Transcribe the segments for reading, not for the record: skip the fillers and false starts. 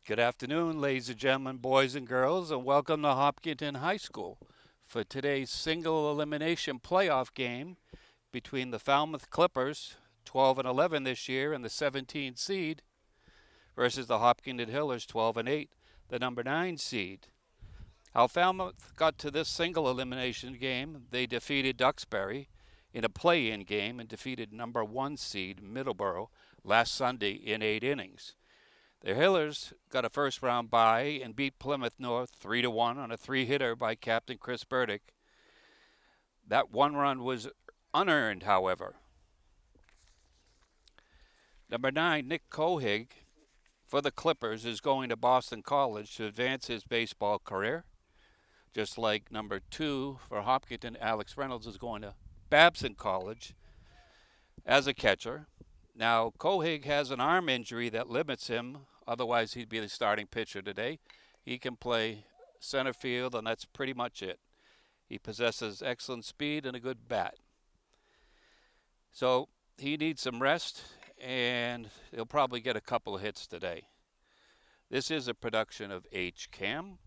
Good afternoon, ladies and gentlemen, boys and girls, and welcome to Hopkinton High School for today's single elimination playoff game between the Falmouth Clippers, 12 and 11 this year, and the 17 seed, versus the Hopkinton Hillers, 12 and 8, the number 9 seed. How Falmouth got to this single elimination game: they defeated Duxbury in a play-in game and defeated number 1 seed Middleborough last Sunday in 8 innings. The Hillers got a first-round bye and beat Plymouth North 3-1 on a 3-hitter by Captain Chris Burdick. That one run was unearned, however. Number 9, Nick Cohig, for the Clippers, is going to Boston College to advance his baseball career. Just like number 2 for Hopkinton, Alex Reynolds, is going to Babson College as a catcher. Now, Cohig has an arm injury that limits him. Otherwise, he'd be the starting pitcher today. He can play center field, and that's pretty much it. He possesses excellent speed and a good bat. So he needs some rest, and he'll probably get a couple of hits today. This is a production of HCAM.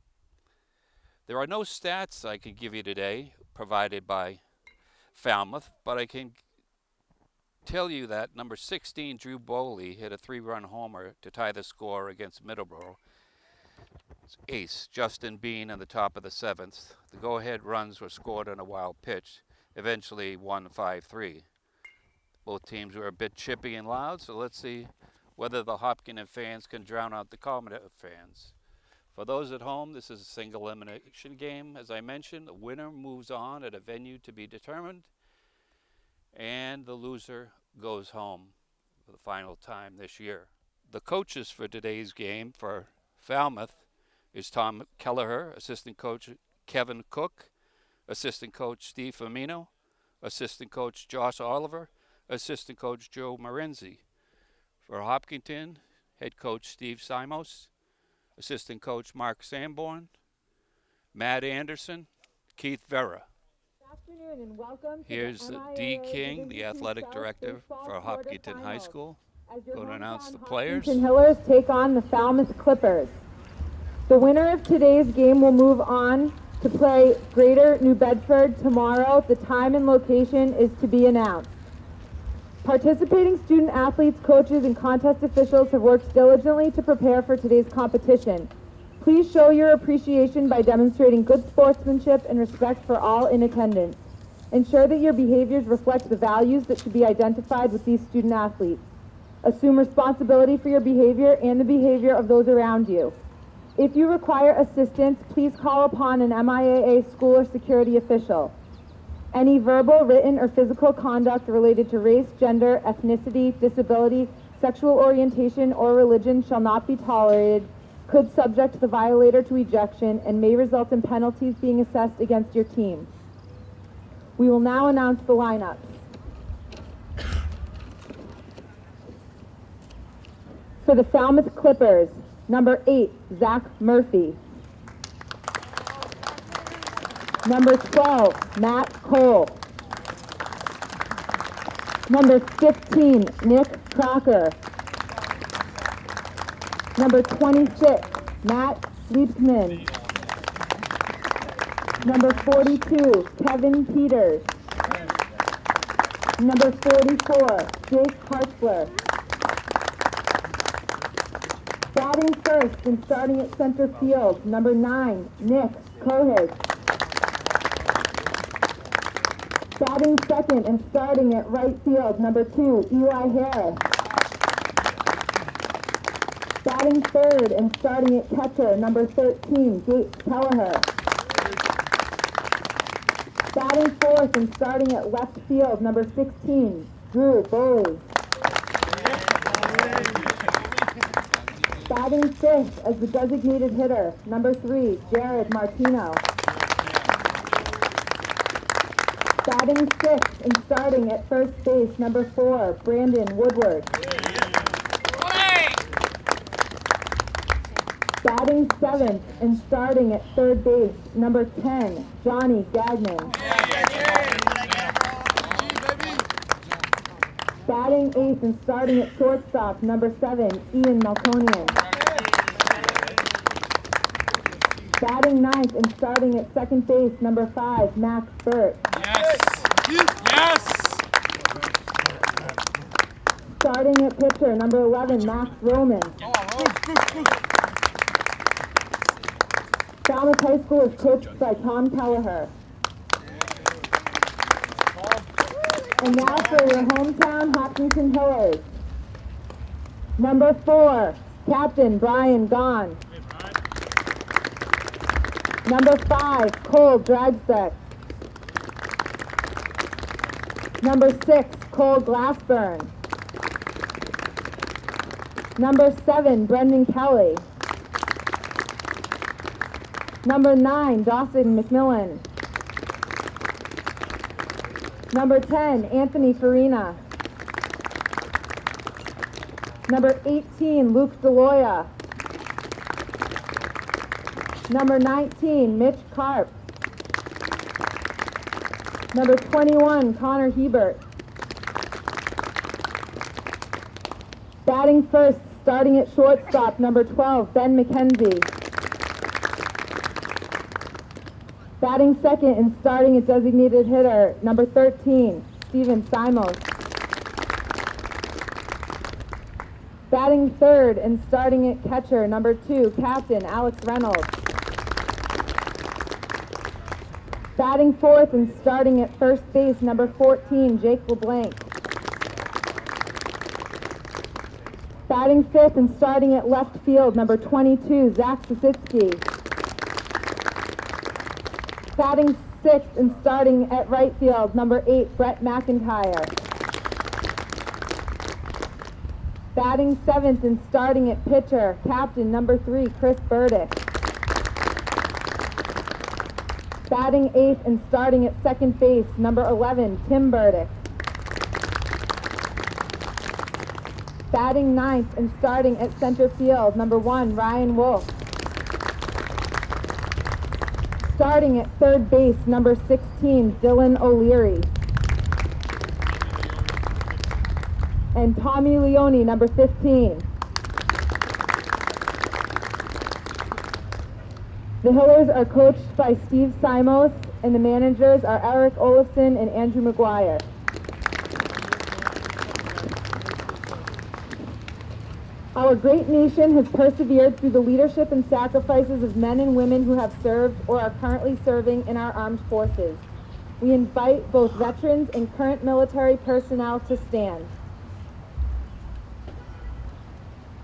There are no stats I can give you today provided by Falmouth, but I can tell you that number 16, Drew Bowley, hit a 3-run homer to tie the score against Middleborough. Ace Justin Bean in the top of the 7th. The go-ahead runs were scored on a wild pitch, eventually won 5-3. Both teams were a bit chippy and loud, so let's see whether the Hopkinton fans can drown out the Commodore fans. For those at home, this is a single elimination game. As I mentioned, the winner moves on at a venue to be determined, and the loser goes home for the final time this year. The coaches for today's game for Falmouth is Tom Kelleher, assistant coach Kevin Cook, assistant coach Steve Firmino, assistant coach Josh Oliver, assistant coach Joe Marenzi. For Hopkinton, head coach Steve Simos, assistant coach Mark Sanborn, Matt Anderson, Keith Vera. And welcome. Here's D. King, the athletic director for Hopkinton High School, going to announce the players. Hopkinton Hillers take on the Falmouth Clippers. The winner of today's game will move on to play Greater New Bedford tomorrow. The time and location is to be announced. Participating student athletes, coaches, and contest officials have worked diligently to prepare for today's competition. Please show your appreciation by demonstrating good sportsmanship and respect for all in attendance. Ensure that your behaviors reflect the values that should be identified with these student athletes. Assume responsibility for your behavior and the behavior of those around you. If you require assistance, please call upon an MIAA school or security official. Any verbal, written, or physical conduct related to race, gender, ethnicity, disability, sexual orientation, or religion shall not be tolerated, could subject the violator to ejection, and may result in penalties being assessed against your team. We will now announce the lineups. For the Falmouth Clippers, number 8, Zach Murphy. Number 12, Matt Cole. Number 15, Nick Crocker. Number 26, Matt Liebsman. Number 42, Kevin Peters. Number 44, Jake Hartzler. Batting first and starting at center field, number 9, Nick Cohig. Batting second and starting at right field, number 2, Eli Harris. Batting third and starting at catcher, number 13, Gates Kelleher. Batting fourth and starting at left field, number 16, Drew Bowley. Batting fifth as the designated hitter, number 3, Jared Martino. Batting sixth and starting at first base, number 4, Brandon Woodward. Batting seventh and starting at third base, number 10, Johnny Gagnon. Batting eighth and starting at shortstop, number 7, Ian Melkonian. Batting ninth and starting at second base, number 5, Max Burt. Yes! Yes! Starting at pitcher, number 11, Max Roman. Falmouth High School is coached by Tom Kelleher. And now for your hometown Hopkinton Hillers. Number 4, Captain Brian Gahn. Number 5, Cole Dragsteck. Number 6, Cole Glassburn. Number 7, Brendan Kelly. Number 9, Dawson McMillan. Number 10, Anthony Farina. Number 18, Luke Deloya. Number 19, Mitch Karp. Number 21, Connor Hebert. Batting first, starting at shortstop, number 12, Ben McKenzie. Batting second and starting at designated hitter, number 13, Steven Simos. Batting third and starting at catcher, number 2, Captain Alex Reynolds. Batting fourth and starting at first base, number 14, Jake Leblanc. Batting fifth and starting at left field, number 22, Zach Sasitsky. Batting sixth and starting at right field, number 8, Brett McIntyre. Batting seventh and starting at pitcher, captain number 3, Chris Burdick. Batting eighth and starting at second base, number 11, Tim Burdick. Batting ninth and starting at center field, number 1, Ryan Wolf. Starting at third base, number 16, Dylan O'Leary. And Tommy Leone, number 15. The Hillers are coached by Steve Simos, and the managers are Eric Olafson and Andrew McGuire. Our great nation has persevered through the leadership and sacrifices of men and women who have served or are currently serving in our armed forces. We invite both veterans and current military personnel to stand.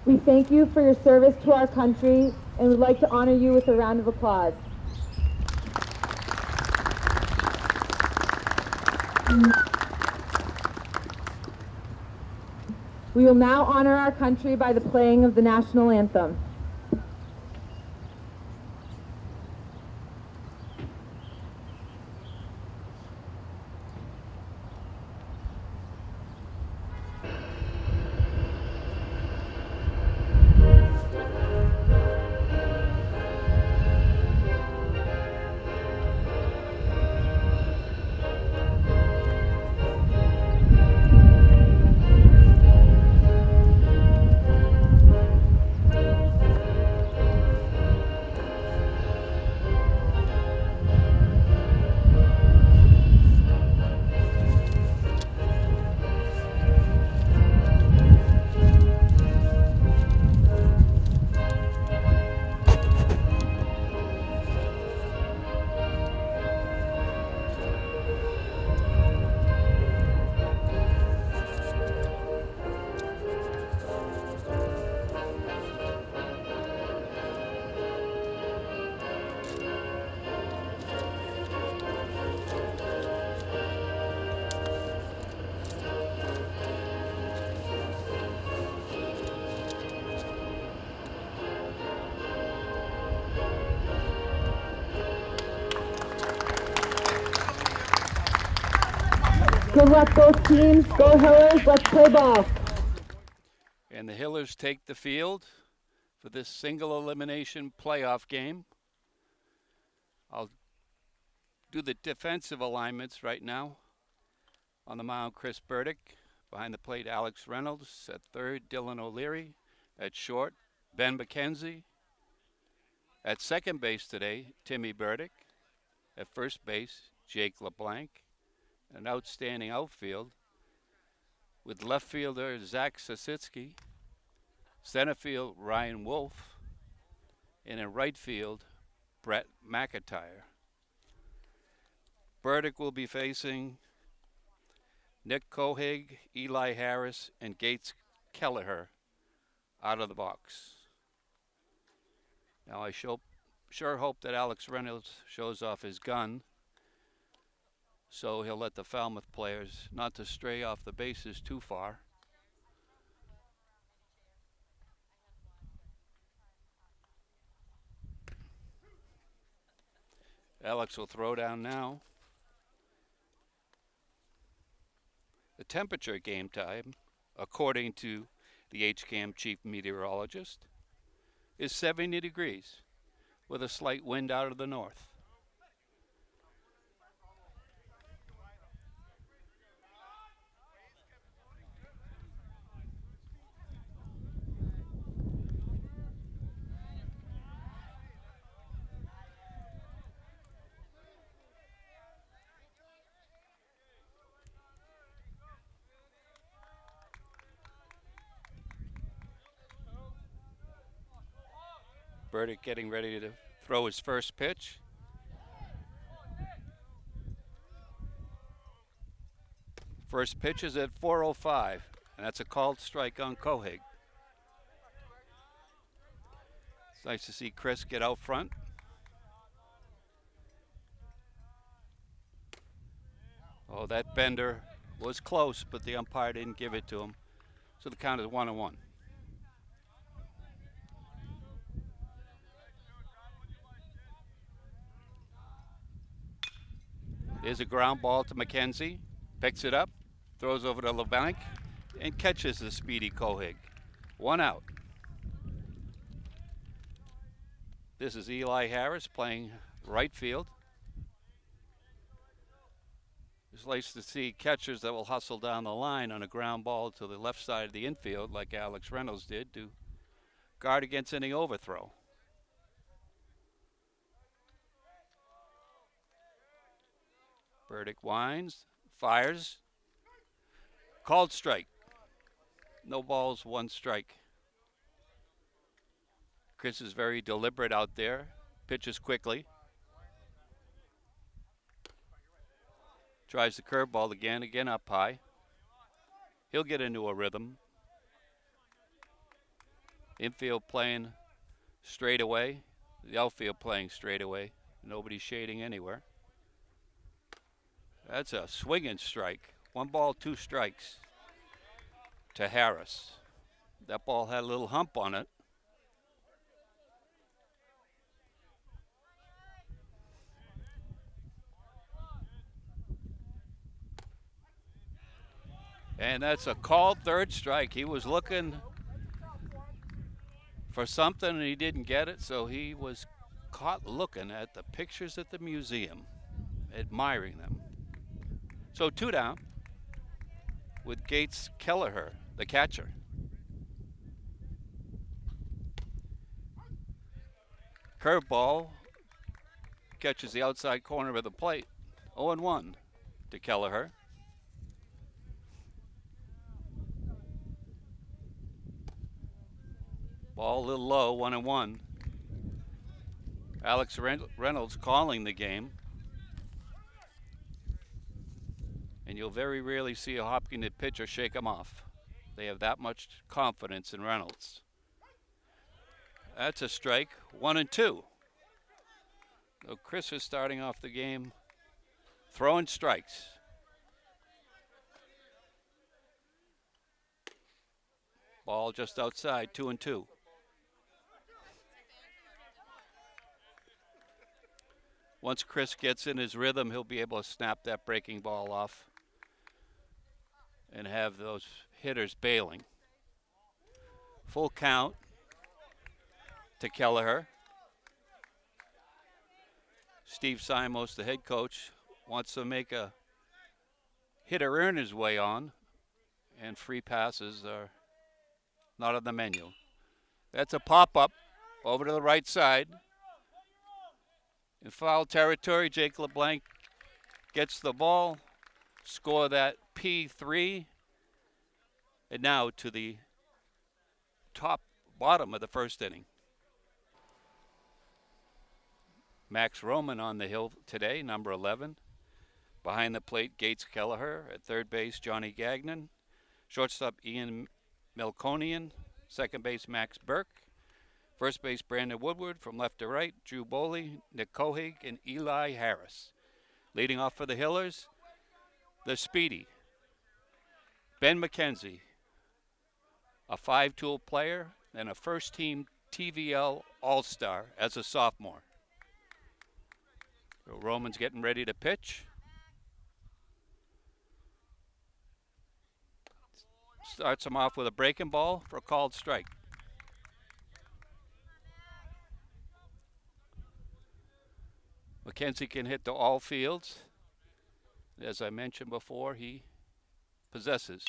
We thank you for your service to our country and would like to honor you with a round of applause. We will now honor our country by the playing of the National Anthem. Good luck, both teams. Go Hillers, let's play ball. And the Hillers take the field for this single elimination playoff game. I'll do the defensive alignments right now. On the mound, Chris Burdick. Behind the plate, Alex Reynolds. At third, Dylan O'Leary. At short, Ben McKenzie. At second base today, Timmy Burdick. At first base, Jake LeBlanc. An outstanding outfield with left fielder Zach Sasitsky, center field Ryan Wolf, and in right field Brett McIntyre. Burdick will be facing Nick Kohig, Eli Harris, and Gates Kelleher out of the box. Now I sure hope that Alex Reynolds shows off his gun, so he'll let the Falmouth players not to stray off the bases too far. Alex will throw down now. The temperature game time, according to the HCAM chief meteorologist, is 70 degrees with a slight wind out of the north. Burdick getting ready to throw his first pitch. First pitch is at 4:05, and that's a called strike on Kohig. It's nice to see Chris get out front. Oh, that bender was close, but the umpire didn't give it to him. So the count is 1-1. Here's a ground ball to McKenzie. Picks it up, throws over to Leblanc, and catches the speedy Kohig. 1 out. This is Eli Harris playing right field. It's nice to see catchers that will hustle down the line on a ground ball to the left side of the infield like Alex Reynolds did to guard against any overthrow. Burdick winds, fires, called strike. No balls, 1 strike. Chris is very deliberate out there, pitches quickly. Tries the curveball again up high. He'll get into a rhythm. Infield playing straight away, the outfield playing straight away. Nobody's shading anywhere. That's a swinging strike. 1 ball, 2 strikes to Harris. That ball had a little hump on it. And that's a called third strike. He was looking for something and he didn't get it, so he was caught looking at the pictures at the museum, admiring them. So 2 down with Gates Kelleher, the catcher. Curveball catches the outside corner of the plate. 0-1 to Kelleher. Ball a little low, 1-1. Alex Reynolds calling the game. And you'll very rarely see a Hopkinton pitcher shake him off. They have that much confidence in Reynolds. That's a strike, 1-2. So Chris is starting off the game throwing strikes. Ball just outside, 2-2. Once Chris gets in his rhythm, he'll be able to snap that breaking ball off and have those hitters bailing. Full count to Kelleher. Steve Simos, the head coach, wants to make a hitter earn his way on, and free passes are not on the menu. That's a pop-up over to the right side. In foul territory, Jake Leblanc gets the ball, score that P3, and now to the bottom of the first inning. Max Roman on the hill today, number 11. Behind the plate, Gates Kelleher. At third base, Johnny Gagnon. Shortstop, Ian Melkonian. Second base, Max Burke. First base, Brandon Woodward. From left to right, Drew Boley, Nick Kohig, and Eli Harris. Leading off for the Hillers, the speedy Ben McKenzie, a 5-tool player and a first-team TVL All-Star as a sophomore. So Roman's getting ready to pitch. Starts him off with a breaking ball for a called strike. McKenzie can hit to all fields. As I mentioned before, he possesses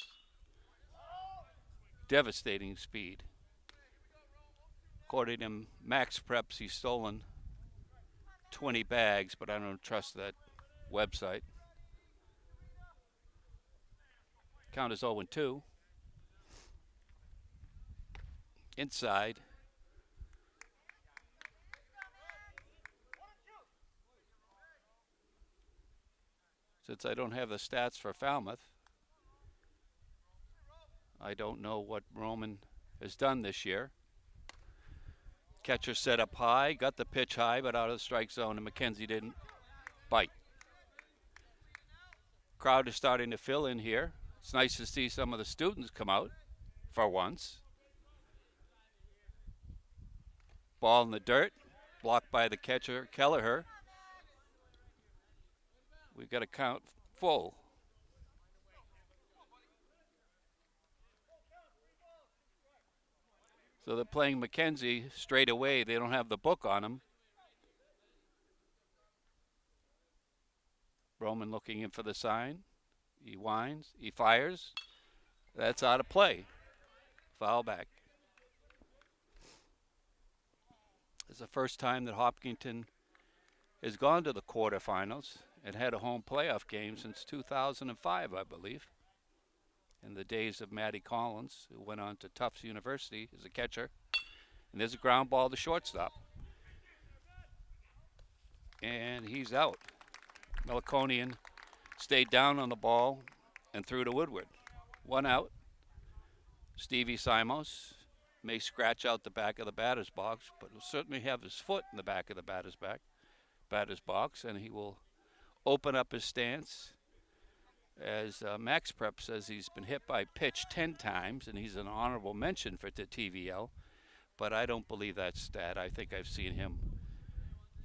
devastating speed. According to Max Preps, he's stolen 20 bags, but I don't trust that website. Count is 0-2. Inside. Since I don't have the stats for Falmouth, I don't know what Roman has done this year. Catcher set up high, got the pitch high, but out of the strike zone, and McKenzie didn't bite. Crowd is starting to fill in here. It's nice to see some of the students come out for once. Ball in the dirt, blocked by the catcher, Kelleher. We've got to count full. So they're playing McKenzie straight away. They don't have the book on him. Roman looking in for the sign. He winds. He fires. That's out of play. Foul back. It's the first time that Hopkinton has gone to the quarterfinals and had a home playoff game since 2005, I believe. In the days of Matty Collins, who went on to Tufts University as a catcher. And there's a ground ball to shortstop. And he's out. Melkonian stayed down on the ball and threw to Woodward. One out. Stevie Simos may scratch out the back of the batter's box, but will certainly have his foot in the back of the batter's box, and he will open up his stance. As Max Prep says, he's been hit by pitch 10 times, and he's an honorable mention for the TVL, but I don't believe that stat. I think I've seen him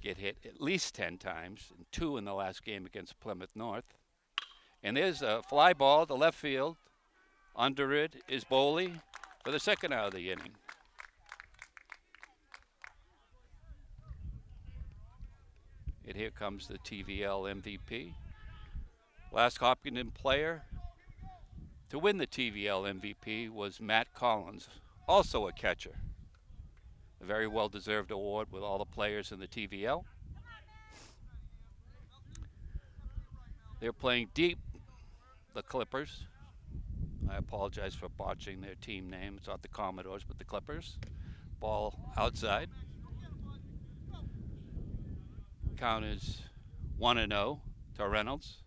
get hit at least 10 times, and 2 in the last game against Plymouth North. And there's a fly ball to left field. Under it is Boley for the second out of the inning. And here comes the TVL MVP. Last Hopkinton player to win the TVL MVP was Matt Collins, also a catcher. A very well-deserved award with all the players in the TVL. They're playing deep, the Clippers. I apologize for botching their team name. It's not the Commodores, but the Clippers. Ball outside. Count is 1-0 to Reynolds.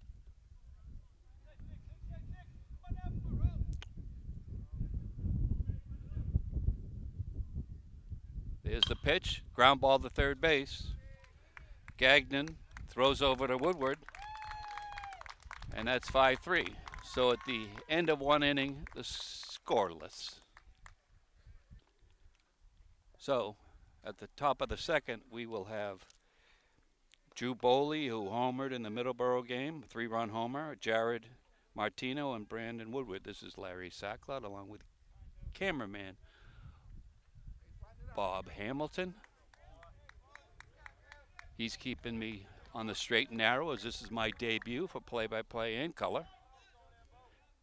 There's the pitch. Ground ball to third base. Gagnon throws over to Woodward. And that's 5-3. So at the end of one inning, the scoreless. So at the top of the second, we will have Drew Boley, who homered in the Middleborough game, a 3-run homer, Jared Martino, and Brandon Woodward. This is Larry Sacklot, along with cameraman Bob Hamilton. He's keeping me on the straight and narrow, as this is my debut for play-by-play in color.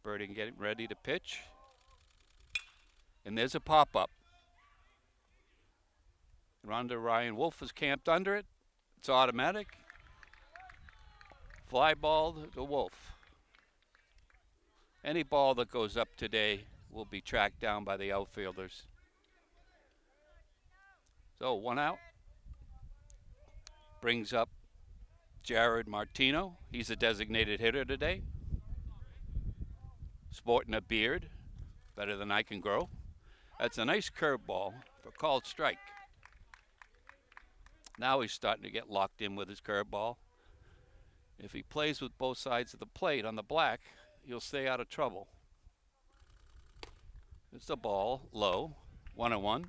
Birding getting ready to pitch. And there's a pop-up. Rhonda Ryan Wolf is camped under it. It's automatic. Fly ball to Wolf. Any ball that goes up today will be tracked down by the outfielders. So 1 out. Brings up Jared Martino. He's a designated hitter today. Sporting a beard, better than I can grow. That's a nice curveball for called strike. Now he's starting to get locked in with his curveball. If he plays with both sides of the plate on the black, he'll stay out of trouble. It's the ball, low, 1-1.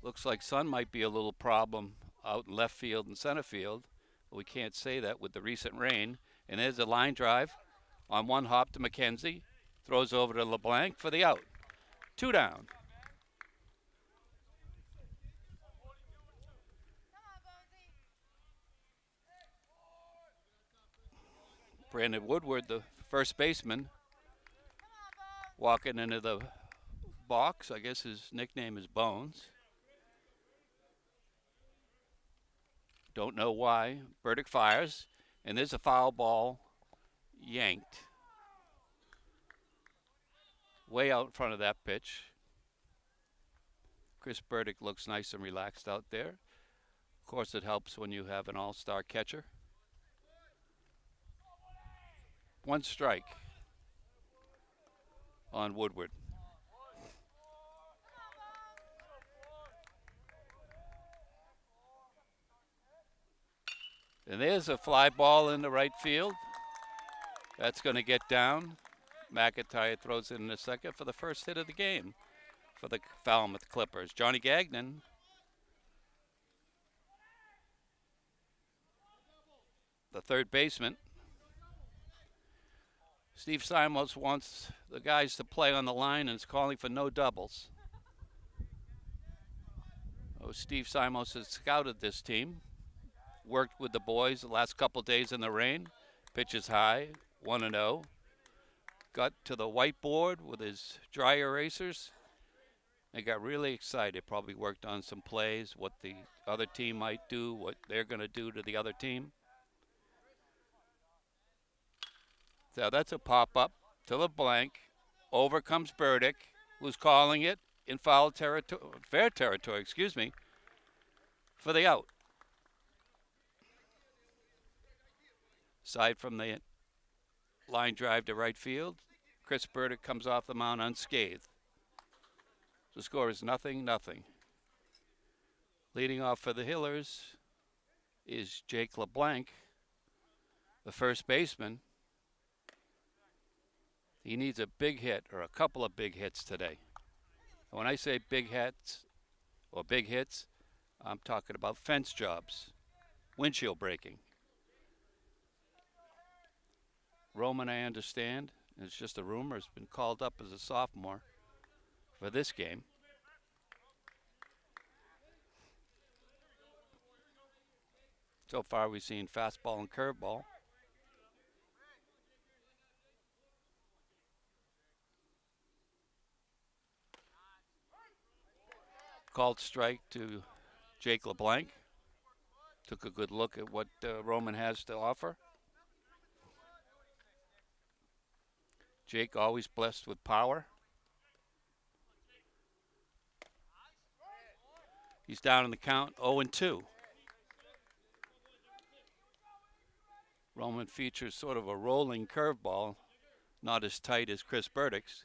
Looks like sun might be a little problem out in left field and center field, but we can't say that with the recent rain. And there's a line drive on one hop to McKenzie. Throws over to Leblanc for the out. 2 down. Brandon Woodward, the first baseman, walking into the box. I guess his nickname is Bones. Don't know why. Burdick fires, and there's a foul ball yanked. Way out in front of that pitch. Chris Burdick looks nice and relaxed out there. Of course, it helps when you have an all-star catcher. 1 strike on Woodward. And there's a fly ball in the right field. That's going to get down. McIntyre throws it in the second for the first hit of the game for the Falmouth Clippers. Johnny Gagnon. The third baseman. Steve Simons wants the guys to play on the line and is calling for no doubles. Steve Simons has scouted this team, worked with the boys the last couple days in the rain, pitches high, 1-0. Got to the whiteboard with his dry erasers. They got really excited, probably worked on some plays, what the other team might do, what they're going to do to the other team. So that's a pop-up to Leblanc. Over comes Burdick, who's calling it in foul territory, fair territory, for the out. Aside from the line drive to right field, Chris Burdick comes off the mound unscathed. The score is 0-0. Leading off for the Hillers is Jake Leblanc, the first baseman. He needs a big hit or a couple of big hits today. And when I say big hits or big hits, I'm talking about fence jobs, windshield breaking. Roman, I understand, it's just a rumor, has been called up as a sophomore for this game. So far we've seen fastball and curveball. Called strike to Jake Leblanc. Took a good look at what Roman has to offer. Jake always blessed with power. He's down in the count, 0-2. Roman features sort of a rolling curveball, not as tight as Chris Burdick's.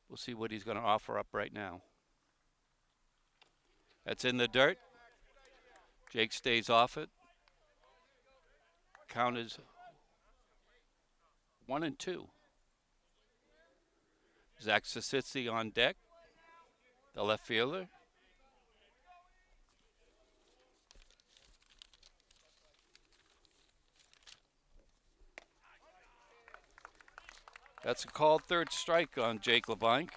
We'll see what he's going to offer up right now. That's in the dirt. Jake stays off it. Count is 1-2. Zach Sasitsi on deck, the left fielder. That's a called third strike on Jake LeBlanc.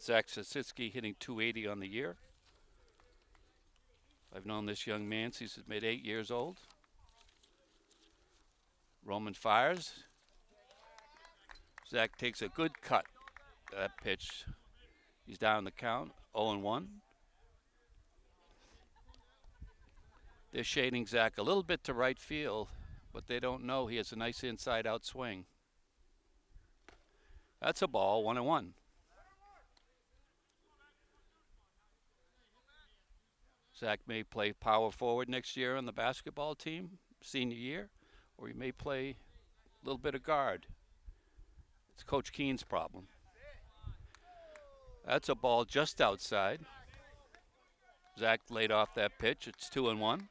Zach Sasitsky hitting .280 on the year. I've known this young man since he's made 8 years old. Roman fires. Zach takes a good cut. That pitch. He's down the count, 0-1. They're shading Zach a little bit to right field, but they don't know he has a nice inside-out swing. That's a ball, 1-1. Zach may play power forward next year on the basketball team, senior year, or he may play a little bit of guard. It's Coach Keene's problem. That's a ball just outside. Zach laid off that pitch. It's 2-1.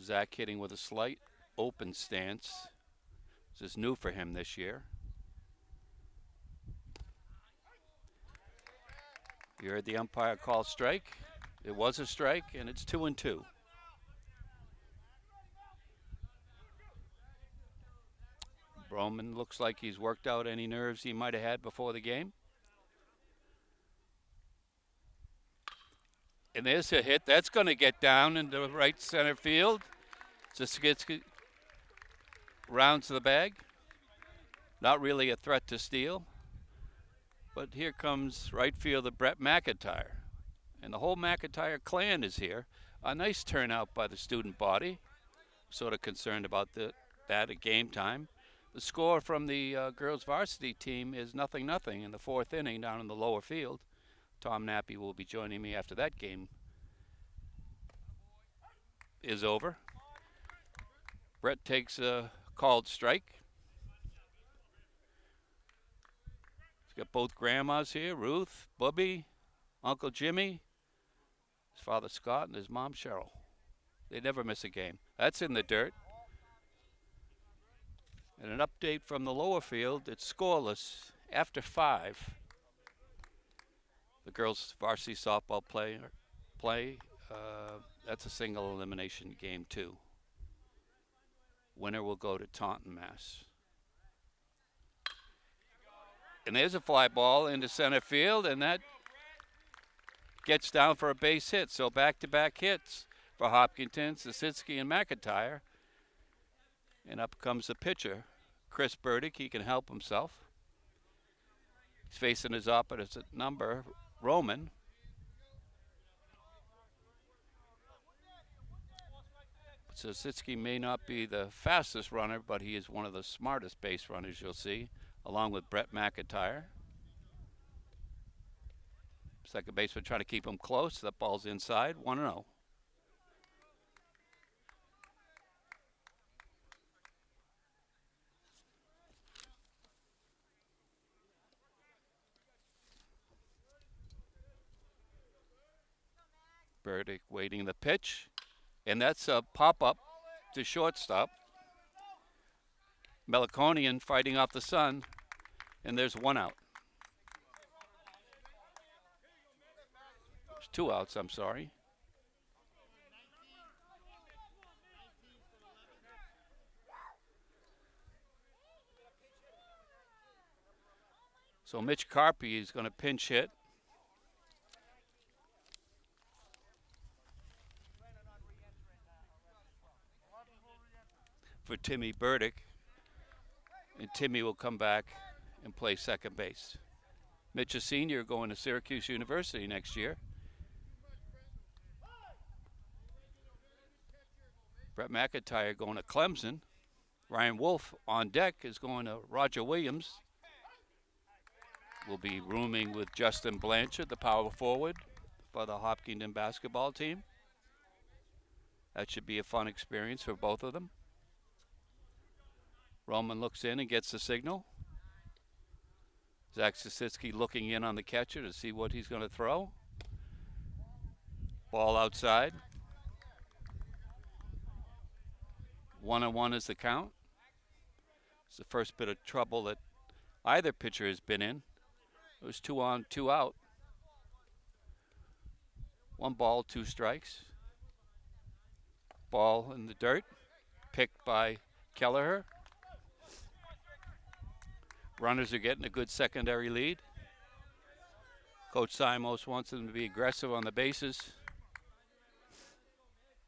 Zach hitting with a slight open stance. This is new for him this year. You heard the umpire call strike. It was a strike, and it's 2-2. Roman looks like he's worked out any nerves he might have had before the game. And there's a hit. That's going to get down into right center field. Zaskitsky rounds the bag. Not really a threat to steal. But here comes right fielder Brett McIntyre. And the whole McIntyre clan is here. A nice turnout by the student body. Sort of concerned about that at game time. The score from the girls varsity team is 0-0 in the 4th inning down in the lower field. Tom Nappy will be joining me after that game is over. Brett takes a called strike. He's got both grandmas here, Ruth, Bubby, Uncle Jimmy, his father Scott, and his mom Cheryl. They never miss a game. That's in the dirt. And an update from the lower field, it's scoreless after 5. The girls' varsity softball play. That's a single elimination game, too. Winner will go to Taunton, Mass. And there's a fly ball into center field, and that gets down for a base hit. So back-to-back hits for Hopkinton, Zasitsky, and McIntyre. And up comes the pitcher, Chris Burdick. He can help himself. He's facing his opposite number, Roman. Zasitsky may not be the fastest runner, but he is one of the smartest base runners you'll see, along with Brett McIntyre. Second baseman trying to keep him close. That ball's inside, 1-0. Burdick waiting the pitch, and that's a pop-up to shortstop. Meliconian fighting off the sun, and there's 1 out. There's 2 outs, I'm sorry. So Mitch Carpy is going to pinch hit. For Timmy Burdick, and Timmy will come back and play second base. Mitch, a senior, going to Syracuse University next year. Brett McIntyre going to Clemson. Ryan Wolf on deck is going to Roger Williams. We'll be rooming with Justin Blanchard, the power forward for the Hopkinton basketball team. That should be a fun experience for both of them. Roman looks in and gets the signal. Zach Zasitsky looking in on the catcher to see what he's going to throw. Ball outside. 1-1 is the count. It's the first bit of trouble that either pitcher has been in. It was 2 on, 2 out. 1 ball, 2 strikes. Ball in the dirt, picked by Kelleher. Runners are getting a good secondary lead. Coach Simos wants them to be aggressive on the bases.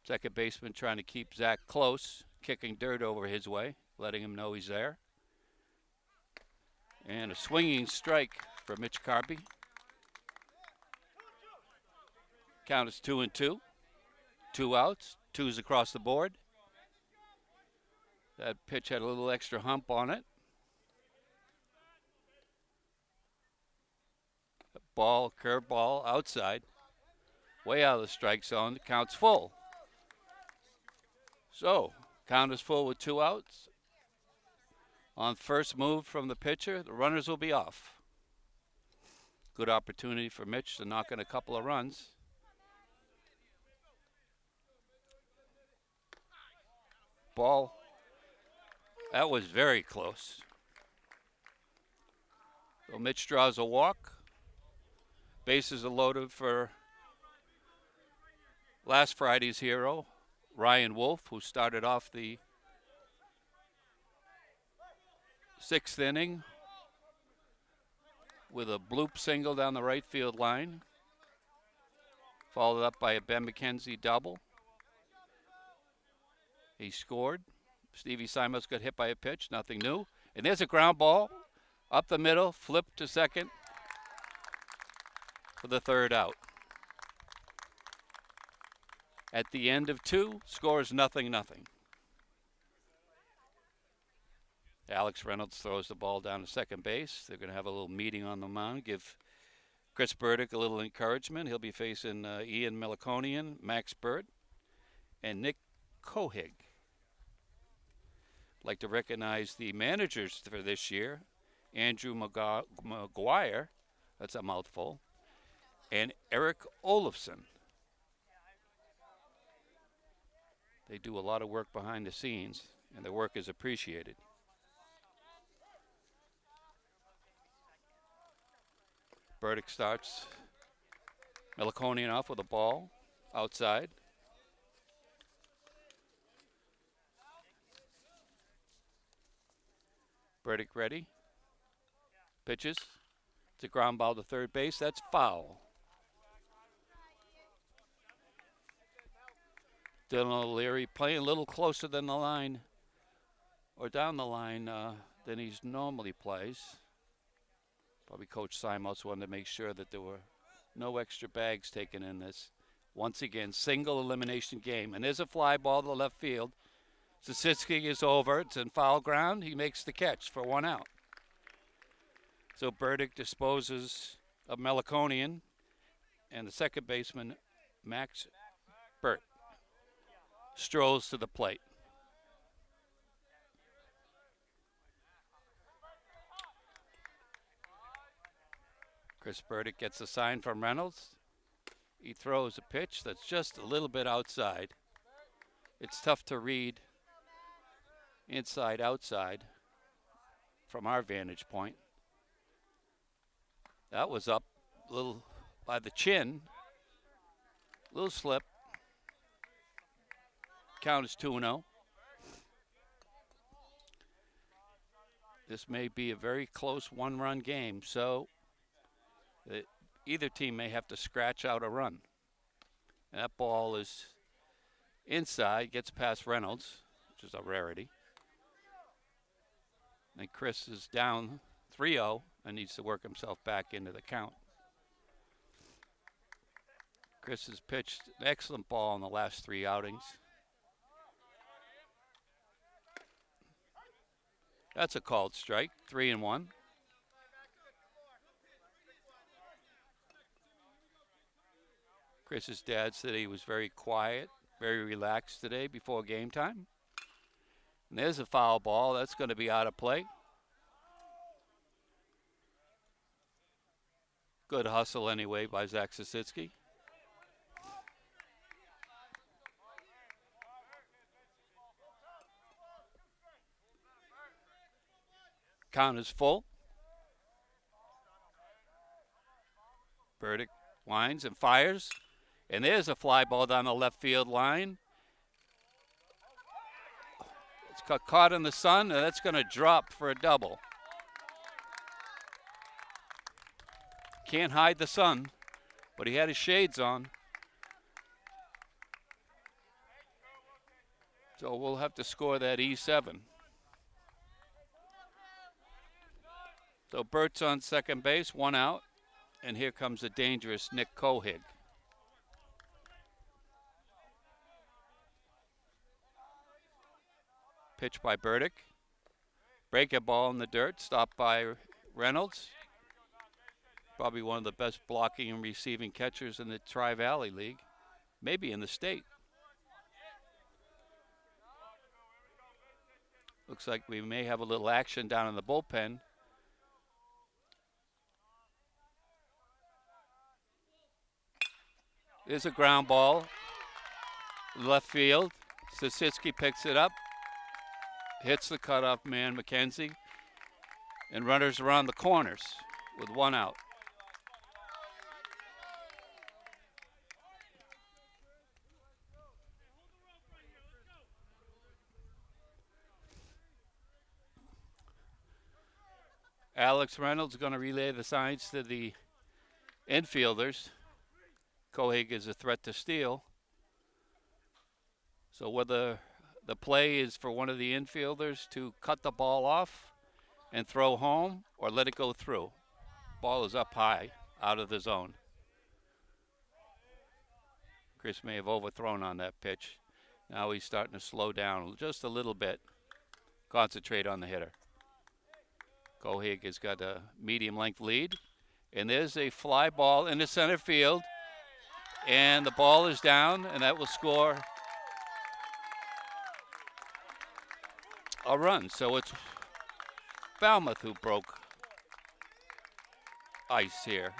Second baseman trying to keep Zach close, kicking dirt over his way, letting him know he's there. And a swinging strike for Mitch Carby. Count is 2-2. 2 outs, 2s across the board. That pitch had a little extra hump on it. Ball, curveball, outside. Way out of the strike zone. The count's full. So, count is full with 2 outs. On first move from the pitcher, the runners will be off. Good opportunity for Mitch to knock in a couple of runs. Ball. That was very close. So Mitch draws a walk. Bases are loaded for last Friday's hero, Ryan Wolf, who started off the 6th inning with a bloop single down the right field line, followed up by a Ben McKenzie double. He scored. Stevie Simos got hit by a pitch, nothing new. And there's a ground ball up the middle, flipped to second for the 3rd out. At the end of 2, scores 0-0. Alex Reynolds throws the ball down to second base. They're going to have a little meeting on the mound, give Chris Burdick a little encouragement. He'll be facing Ian Meliconian, Max Burt, and Nick Kohig. I'd like to recognize the managers for this year, Andrew McGuire, that's a mouthful, and Eric Olofsson. They do a lot of work behind the scenes, and their work is appreciated. Burdick starts Meliconian off with a ball outside. Burdick ready. Pitches. It's a ground ball to third base. That's foul. Dylan O'Leary playing a little closer than the line or down the line than he normally plays. Probably Coach Simos wanted to make sure that there were no extra bags taken in this. Once again, single elimination game. And there's a fly ball to the left field. Zasitsky is over. It's in foul ground. He makes the catch for 1 out. So Burdick disposes of Meliconian and the second baseman, Max Burt, strolls to the plate. Chris Burdick gets a sign from Reynolds. He throws a pitch that's just a little bit outside. It's tough to read inside, outside from our vantage point. That was up a little by the chin. Little slip. Count is 2-0. This may be a very close 1-run game, so either team may have to scratch out a run. And that ball is inside, gets past Reynolds, which is a rarity. And Chris is down 3-0 and needs to work himself back into the count. Chris has pitched an excellent ball in the last 3 outings. That's a called strike, 3-1. Chris's dad said he was very quiet, very relaxed today before game time. And there's a foul ball. That's going to be out of play. Good hustle anyway by Zach Zasitsky. Count is full. Burdick winds and fires. And there's a fly ball down the left field line. It's got caught in the sun, and that's going to drop for a double. Can't hide the sun, but he had his shades on. So we'll have to score that E7. So Bert's on second base, 1 out. And here comes the dangerous Nick Kohig. Pitch by Burdick. Break a ball in the dirt, stopped by Reynolds. Probably one of the best blocking and receiving catchers in the Tri-Valley League, maybe in the state. Looks like we may have a little action down in the bullpen. There's a ground ball, left field. Sisitsky picks it up, hits the cutoff man, McKenzie, and runners around the corners with 1 out. Alex Reynolds is going to relay the signs to the infielders. Kohig is a threat to steal. So whether the play is for one of the infielders to cut the ball off and throw home or let it go through. Ball is up high, out of the zone. Chris may have overthrown on that pitch. Now he's starting to slow down just a little bit. Concentrate on the hitter. Kohig has got a medium length lead. And there's a fly ball into center field. And the ball is down, and that will score a run. So it's Falmouth who broke ice here.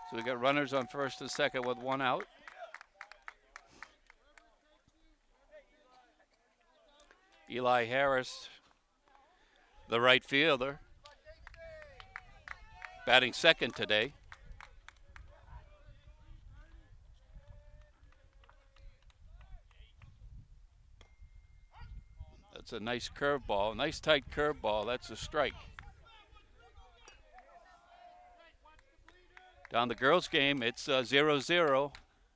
So we got runners on first and second with 1 out. Eli Harris, the right fielder, batting second today. That's a nice curveball, nice tight curveball. That's a strike. Down the girls' game, it's 0-0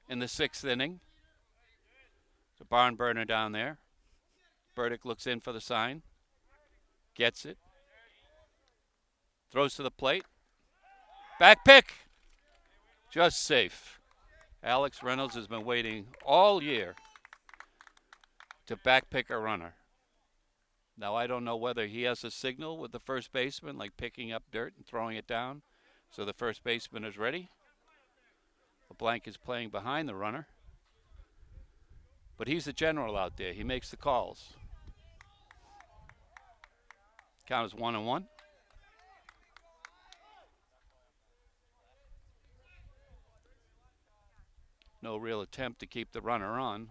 in the 6th inning. It's a barn burner down there. Burdick looks in for the sign. Gets it. Throws to the plate. Back pick. Just safe. Alex Reynolds has been waiting all year to back pick a runner. Now, I don't know whether he has a signal with the first baseman, like picking up dirt and throwing it down, so the first baseman is ready. Leblanc is playing behind the runner. But he's the general out there. He makes the calls. Count is 1-1. No real attempt to keep the runner on.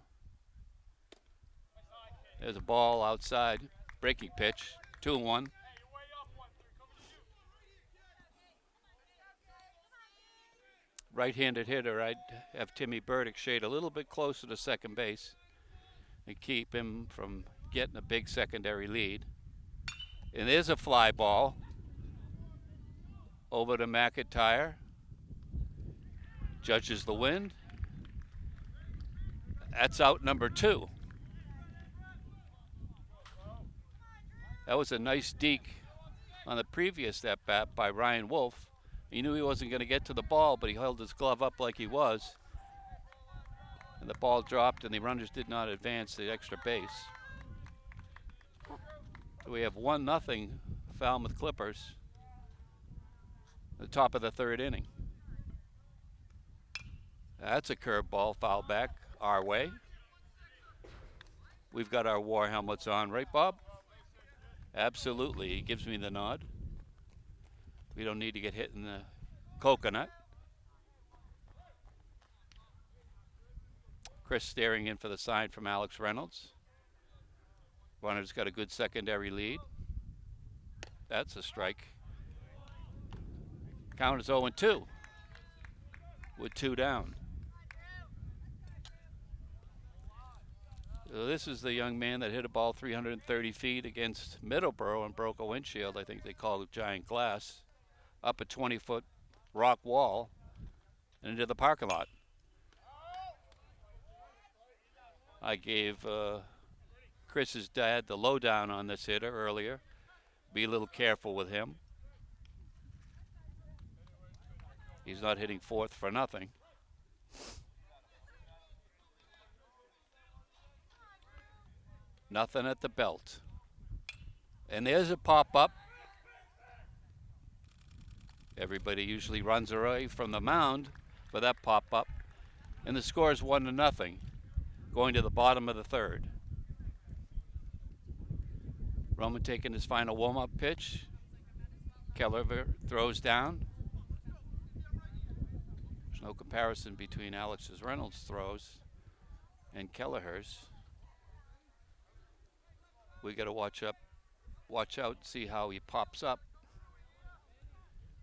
There's a ball outside. Breaking pitch. 2-1. Right-handed hitter, I'd have Timmy Burdick shade a little bit closer to second base and keep him from getting a big secondary lead. And there's a fly ball over to McIntyre. Judges the wind. That's out number 2. That was a nice deke on the previous at-bat by Ryan Wolf. He knew he wasn't going to get to the ball, but he held his glove up like he was. And the ball dropped, and the runners did not advance the extra base. So we have 1-0 Falmouth Clippers at the top of the 3rd inning. That's a curveball, foul back our way. We've got our war helmets on, right, Bob? Absolutely. He gives me the nod. We don't need to get hit in the coconut. Chris staring in for the sign from Alex Reynolds. Runner's got a good secondary lead. That's a strike. Count is 0-2 with 2 down. So this is the young man that hit a ball 330 feet against Middleborough and broke a windshield. I think they called it giant glass. up a 20-foot rock wall and into the parking lot. I gave Chris's dad the lowdown on this hitter earlier. Be a little careful with him. He's not hitting fourth for nothing. Nothing at the belt. And there's a pop-up. Everybody usually runs away from the mound for that pop-up. And the score is 1-0, going to the bottom of the third. Roman taking his final warm-up pitch. Keller throws down. There's no comparison between Alex's Reynolds throws and Kelleher's. We got to watch out, see how he pops up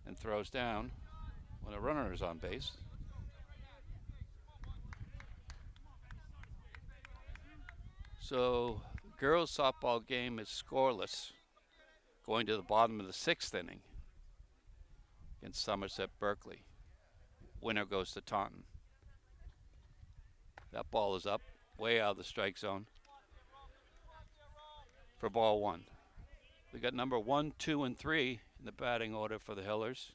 and throws down when a runner is on base. So, girls softball game is scoreless, going to the bottom of the 6th inning in Somerset Berkeley. Winner goes to Taunton. That ball is up, way out of the strike zone for ball 1. We got number 1, 2, and 3 in the batting order for the Hillers.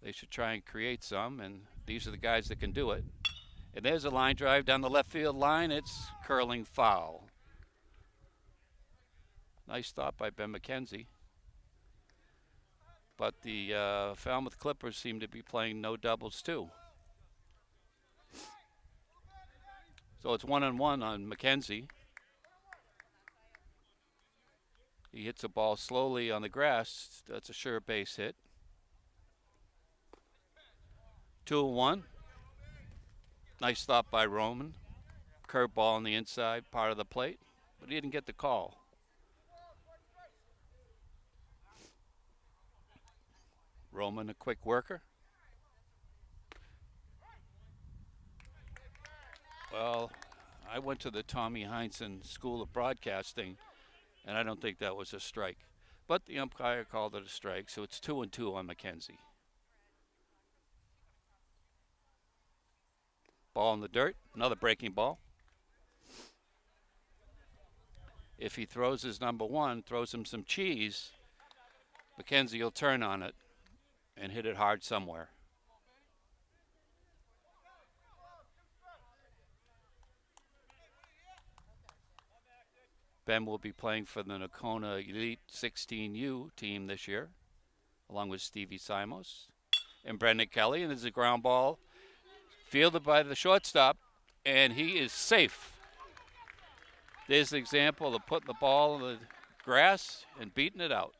They should try and create some, and these are the guys that can do it. And there's a line drive down the left field line. It's curling foul. Nice thought by Ben McKenzie. But the Falmouth Clippers seem to be playing no doubles too. So it's 1-1 on McKenzie. He hits a ball slowly on the grass. That's a sure base hit. 2-1. Nice stop by Roman. Curveball on the inside part of the plate, but he didn't get the call. Roman, a quick worker. Well, I went to the Tommy Heinsohn School of Broadcasting, and I don't think that was a strike. But the umpire called it a strike, so it's 2-2 on McKenzie. Ball in the dirt, another breaking ball. If he throws his number 1, throws him some cheese, McKenzie will turn on it and hit it hard somewhere. Ben will be playing for the Nakona Elite 16U team this year, along with Stevie Simos and Brendan Kelly, and there's a ground ball fielded by the shortstop, and he is safe. There's an example of putting the ball in the grass and beating it out.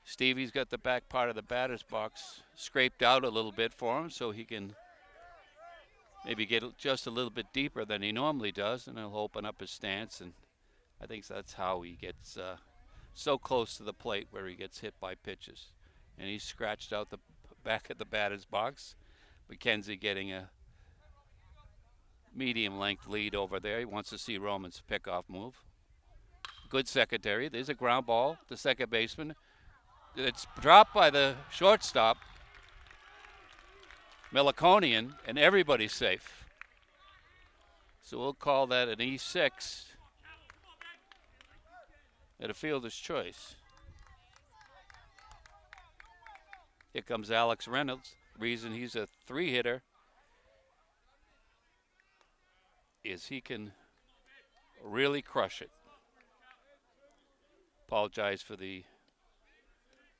Stevie's got the back part of the batter's box scraped out a little bit for him so he can maybe get just a little bit deeper than he normally does, and he'll open up his stance, and I think that's how he gets so close to the plate where he gets hit by pitches. And he's scratched out the back of the batter's box. McKenzie getting a medium length lead over there. He wants to see Roman's pickoff move. Good secondary. There's a ground ball to second baseman. It's dropped by the shortstop, Meliconian, and everybody's safe. So we'll call that an E6 at a fielder's choice. Here comes Alex Reynolds. Reason he's a 3-hitter is he can really crush it. Apologize for the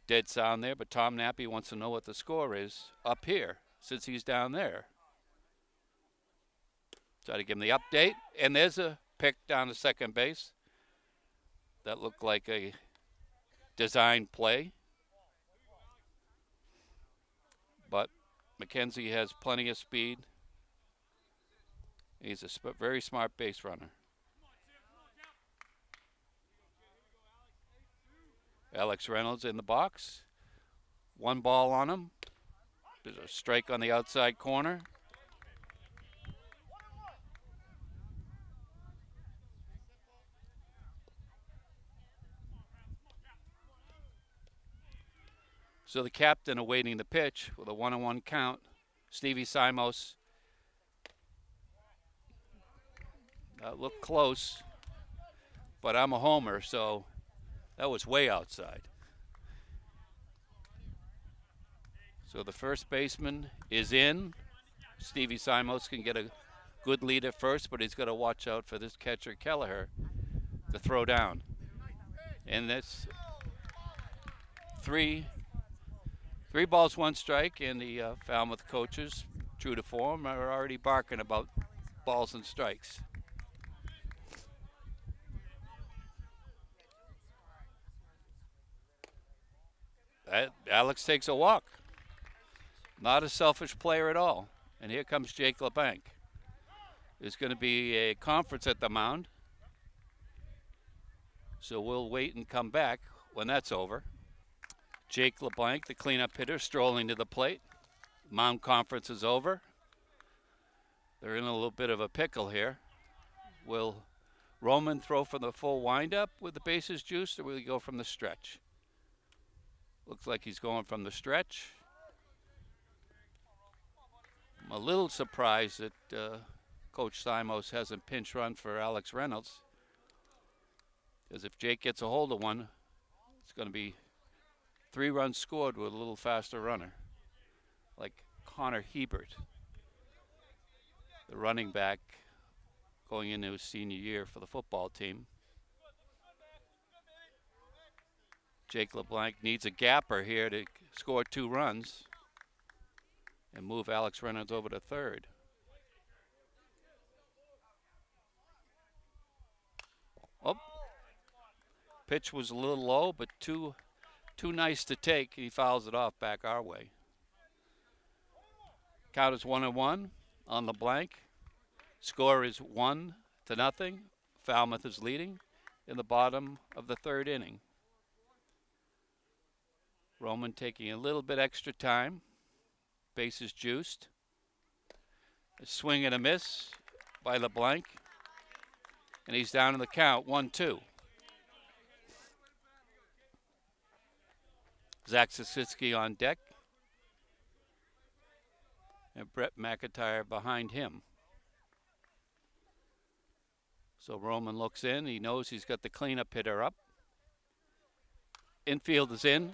dead sound there, but Tom Nappy wants to know what the score is up here since he's down there. Try to give him the update, and there's a pick down to second base. That looked like a design play. But McKenzie has plenty of speed. He's a very smart base runner. Alex Reynolds in the box. 1 ball on him. There's a strike on the outside corner. So the captain awaiting the pitch with a 1-1 count. Stevie Simos. Looked close, but I'm a homer, so that was way outside. So the first baseman is in. Stevie Simos can get a good lead at first, but he's got to watch out for this catcher, Kelleher, to throw down. And that's three balls, 1 strike, and the Falmouth coaches, true to form, are already barking about balls and strikes. Alex takes a walk. Not a selfish player at all. And here comes Jake Leblanc. There's going to be a conference at the mound. So we'll wait and come back when that's over. Jake Leblanc, the cleanup hitter, strolling to the plate. Mound conference is over. They're in a little bit of a pickle here. Will Roman throw for the full windup with the bases juiced, or will he go from the stretch? Looks like he's going from the stretch. I'm a little surprised that Coach Simos hasn't pinch run for Alex Reynolds. Because if Jake gets a hold of one, it's going to be 3 runs scored with a little faster runner. Like Connor Hebert, the running back going into his senior year for the football team. Jake Leblanc needs a gapper here to score 2 runs and move Alex Reynolds over to third. Oh, pitch was a little low, but too nice to take. He fouls it off back our way. Count is 1-1 on Leblanc. Score is 1-0. Falmouth is leading in the bottom of the 3rd inning. Roman taking a little bit extra time. Bases juiced. A swing and a miss by Leblanc. And he's down in the count, 1-2. Zach Sasitsky on deck. And Brett McIntyre behind him. So Roman looks in. He knows he's got the cleanup hitter up. Infield is in.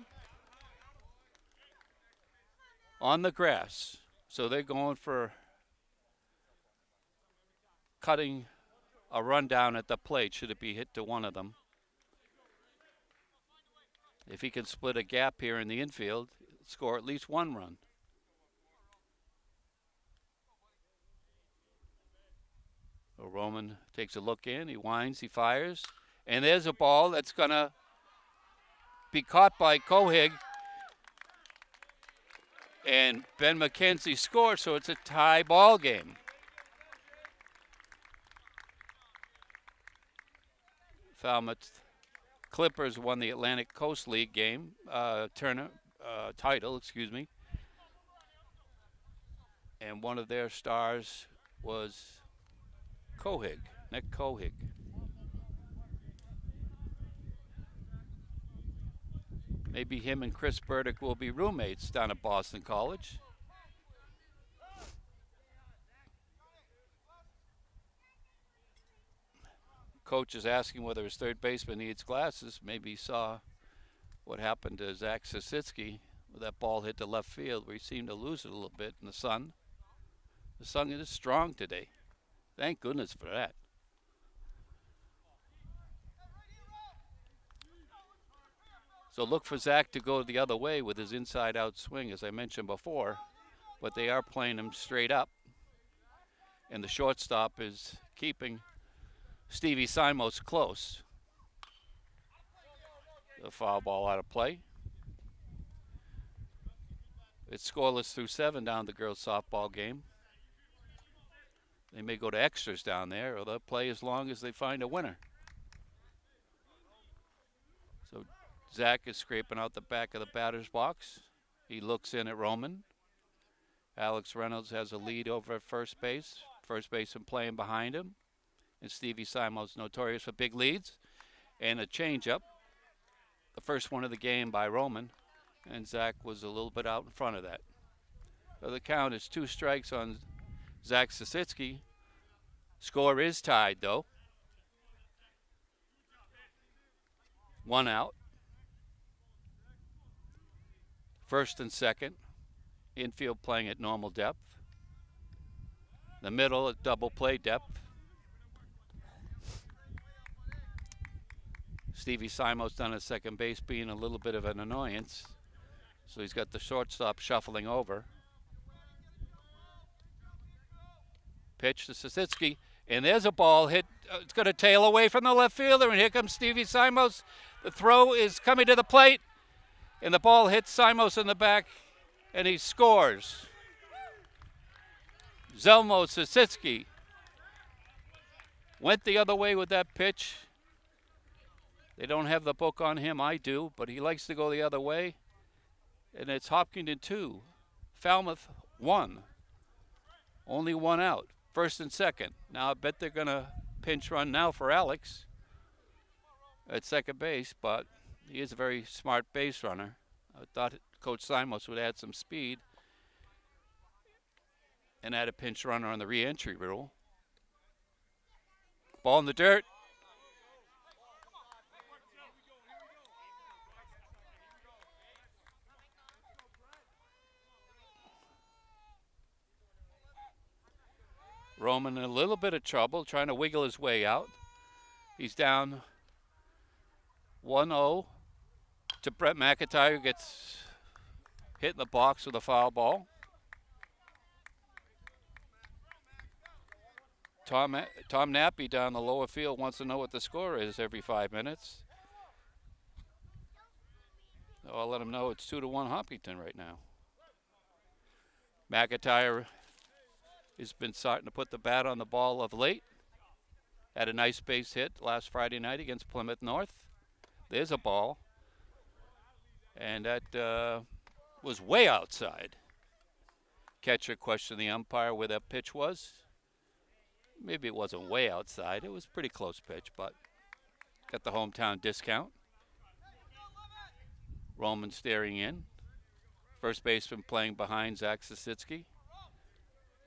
On the grass. So they're going for cutting a rundown at the plate should it be hit to one of them. If he can split a gap here in the infield, score at least 1 run. So Roman takes a look in, he winds, he fires, and there's a ball that's going to be caught by Cohig. And Ben McKenzie scores, so it's a tie ball game. Falmouth Clippers won the Atlantic Coast League game, title, And one of their stars was Cohig, Nick Cohig. Maybe him and Chris Burdick will be roommates down at Boston College. Coach is asking whether his third baseman needs glasses. Maybe he saw what happened to Zach Sasitsky with that ball hit to left field where he seemed to lose it a little bit in the sun. The sun is strong today. Thank goodness for that. So look for Zach to go the other way with his inside-out swing, as I mentioned before. But they are playing him straight up. And the shortstop is keeping Stevie Simos close. The foul ball out of play. It's scoreless through 7 down the girls' softball game. They may go to extras down there, or they'll play as long as they find a winner. So Zach is scraping out the back of the batter's box. He looks in at Roman. Alex Reynolds has a lead over at first base. First baseman playing behind him. And Stevie Simos notorious for big leads. And a changeup. The first one of the game by Roman. and Zach was a little bit out in front of that. So the count is 2 strikes on Zach Sasitsky. Score is tied, though. 1 out. First and second. Infield playing at normal depth. The middle at double play depth. Stevie Simos down at second base being a little bit of an annoyance. So he's got the shortstop shuffling over. Pitch to Sasitsky, and there's a ball hit. It's going to tail away from the left fielder, and here comes Stevie Simos. The throw is coming to the plate, and the ball hits Simos in the back, and he scores. Zelmo Sasitsky went the other way with that pitch. They don't have the book on him, I do, but he likes to go the other way. And it's Hopkinton 2, Falmouth 1. Only 1 out, first and second. Now I bet they're going to pinch run now for Alex at second base, but he is a very smart base runner. I thought Coach Simos would add some speed and add a pinch runner on the re-entry rule. Ball in the dirt. Roman in a little bit of trouble, trying to wiggle his way out. He's down 1-0 to Brett McIntyre, who gets hit in the box with a foul ball. Tom Nappy down the lower field wants to know what the score is every 5 minutes. So I'll let him know it's 2-1 Hopkinton right now. McIntyre has been starting to put the bat on the ball of late. Had a nice base hit last Friday night against Plymouth North. There's a ball. And that was way outside. Catcher questioned the umpire where that pitch was. Maybe it wasn't way outside. It was a pretty close pitch, but got the hometown discount. Roman staring in. First baseman playing behind Zach Sasitsky.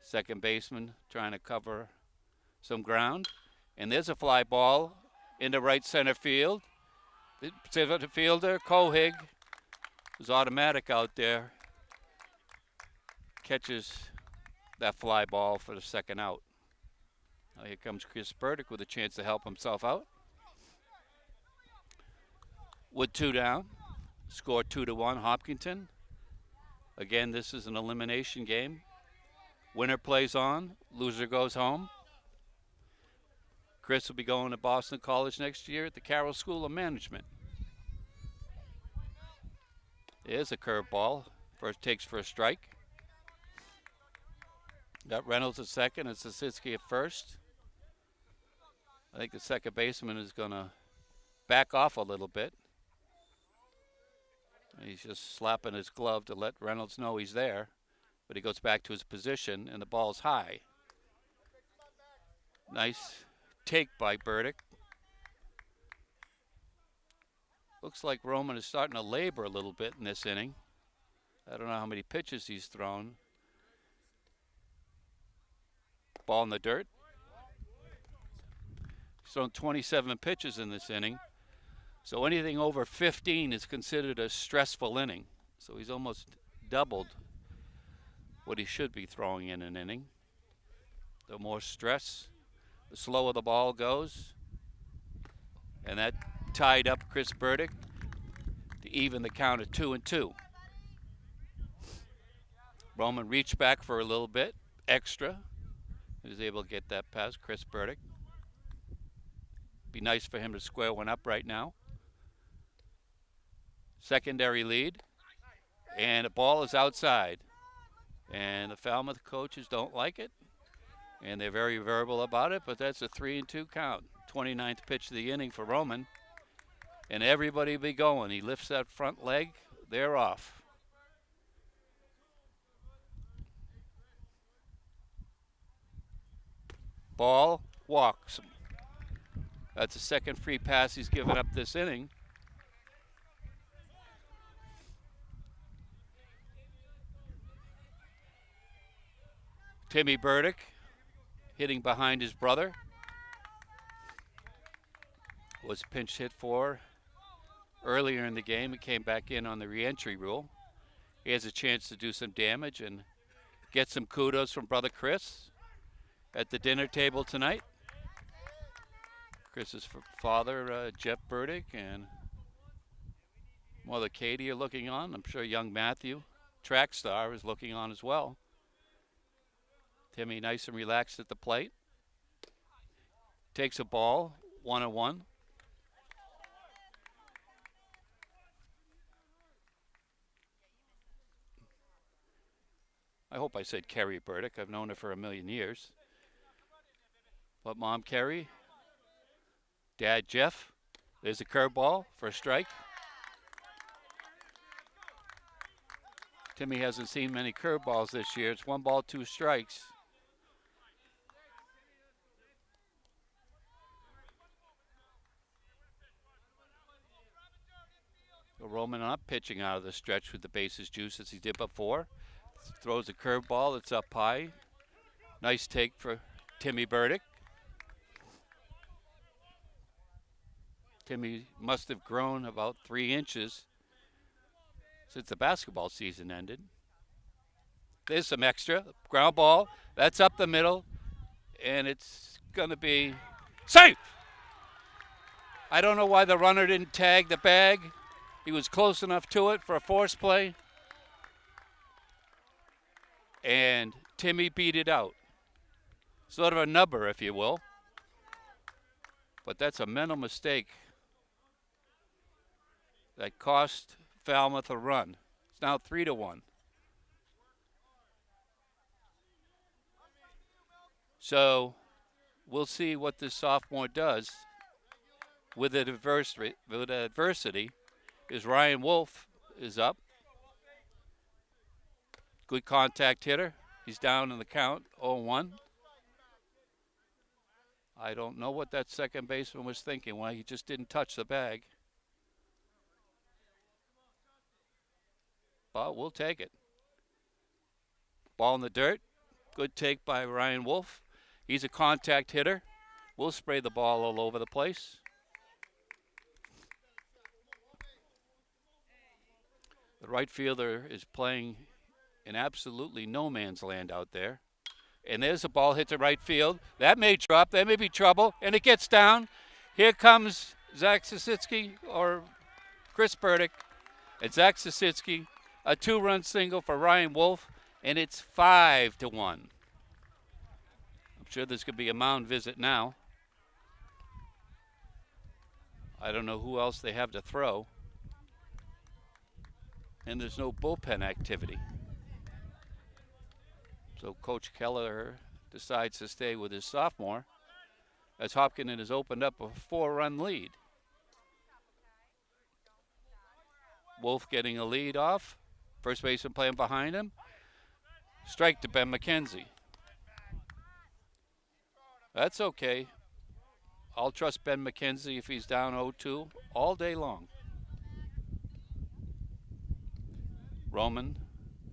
Second baseman trying to cover some ground. And there's a fly ball into right center field. The center fielder, Kohig, was automatic out there. Catches that fly ball for the second out. Now here comes Chris Burdick with a chance to help himself out. With 2 down, score 2-1 Hopkinton. Again, this is an elimination game. Winner plays on, loser goes home. Chris will be going to Boston College next year at the Carroll School of Management. There's a curveball. First takes for a strike. Got Reynolds at second and Sasitsky at first. I think the second baseman is going to back off a little bit. He's just slapping his glove to let Reynolds know he's there. But he goes back to his position, and the ball's high. Nice take by Burdick. Looks like Roman is starting to labor a little bit in this inning. I don't know how many pitches he's thrown. Ball in the dirt. He's thrown 27 pitches in this inning. So anything over 15 is considered a stressful inning. So he's almost doubled what he should be throwing in an inning. The more stress, the slower the ball goes. And that tied up Chris Burdick to even the count at 2-2. Roman reached back for a little bit, extra. He was able to get that past Chris Burdick. Be nice for him to square one up right now. Secondary lead, and the ball is outside. And the Falmouth coaches don't like it, and they're very verbal about it, but that's a 3-2 count. 29th pitch of the inning for Roman, and everybody be going. He lifts that front leg, they're off. Ball, walks. That's the second free pass he's given up this inning. Timmy Burdick hitting behind his brother. Was pinch hit for earlier in the game. He came back in on the re-entry rule. He has a chance to do some damage and get some kudos from brother Chris at the dinner table tonight. Chris's father, Jeff Burdick, and mother Katie are looking on. I'm sure young Matthew, track star, is looking on as well. Timmy nice and relaxed at the plate. Takes a ball, 1-1. I hope I said Kerry Burdick. I've known her for a million years. But Mom Kerry, Dad Jeff, there's a curveball for a strike. Timmy hasn't seen many curveballs this year. It's 1 ball, 2 strikes. So Roman not pitching out of the stretch with the bases juice as he did before. Throws a curveball. It's up high. Nice take for Timmy Burdick. Timmy must have grown about 3 inches since the basketball season ended. There's some extra. Ground ball. That's up the middle. And it's going to be safe. I don't know why the runner didn't tag the bag. He was close enough to it for a force play. And Timmy beat it out. Sort of a nubber, if you will. But that's a mental mistake that cost Falmouth a run. It's now 3-1. So we'll see what this sophomore does with adversity. Is Ryan Wolf is up. Good contact hitter. He's down in the count, 0-1. I don't know what that second baseman was thinking. Why he just didn't touch the bag. But we'll take it. Ball in the dirt. Good take by Ryan Wolf. He's a contact hitter. We'll spray the ball all over the place. The right fielder is playing in absolutely no man's land out there. And there's a ball hit to right field. That may drop. That may be trouble. And it gets down. Here comes Zach Sasitsky or Chris Burdick. And Zach Sasitsky, a 2-run single for Ryan Wolf. And it's 5-1. I'm sure there's going to be a mound visit now. I don't know who else they have to throw. And there's no bullpen activity. So Coach Keller decides to stay with his sophomore as Hopkinen has opened up a 4-run lead. Wolf getting a lead off. First baseman playing behind him. Strike to Ben McKenzie. That's okay. I'll trust Ben McKenzie if he's down 0-2 all day long. Roman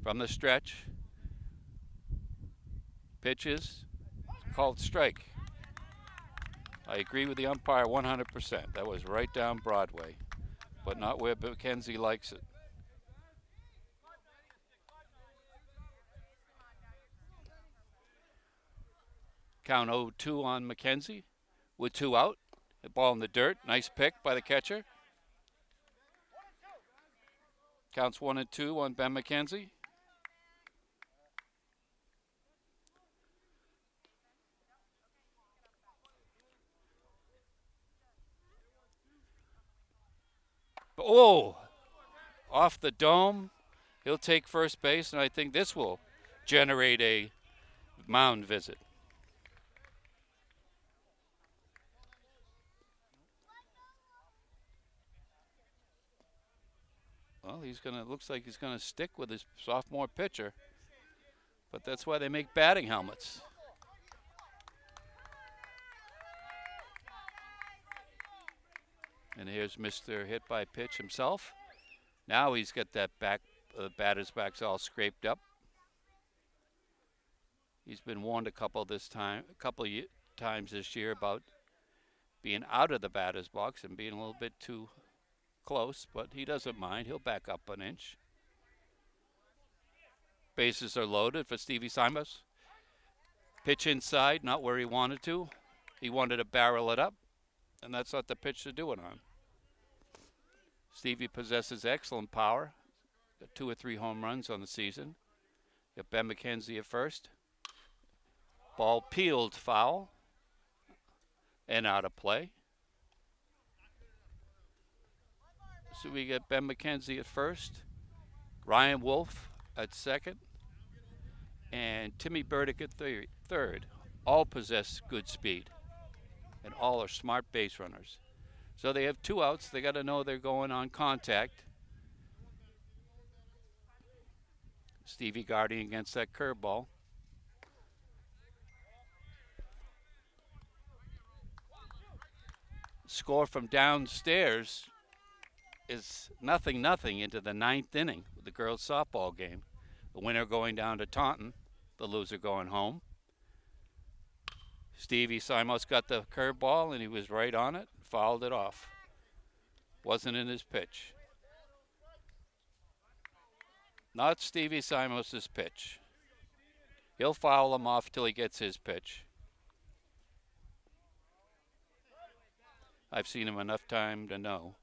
from the stretch. Pitches. Called strike. I agree with the umpire 100%. That was right down Broadway, but not where McKenzie likes it. Count 0-2 on McKenzie with 2 out. The ball in the dirt. Nice pick by the catcher. Counts 1-2 on Ben McKenzie. Oh, off the dome. He'll take first base, and I think this will generate a mound visit. Well, looks like he's gonna stick with his sophomore pitcher, but that's why they make batting helmets. And here's Mr. Hit by Pitch himself. Now he's got that batter's backs all scraped up. He's been warned a couple times this year about being out of the batter's box and being a little bit too close, but he doesn't mind. He'll back up an inch. Bases are loaded for Stevie Simos. Pitch inside, not where he wanted to. He wanted to barrel it up, and that's not the pitch to do it on. Stevie possesses excellent power. Got 2 or 3 home runs on the season. Got Ben McKenzie at first. Ball peeled foul and out of play. So we get Ben McKenzie at first, Ryan Wolf at second, and Timmy Burdick at third. All possess good speed, and all are smart base runners. So they have 2 outs. They got to know they're going on contact. Stevie guarding against that curveball. Score from downstairs is 0-0 into the 9th inning with the girls' softball game. The winner going down to Taunton, the loser going home. Stevie Simos got the curveball, and he was right on it, fouled it off. Wasn't in his pitch. Not Stevie Simos' pitch. He'll foul him off till he gets his pitch. I've seen him enough time to know.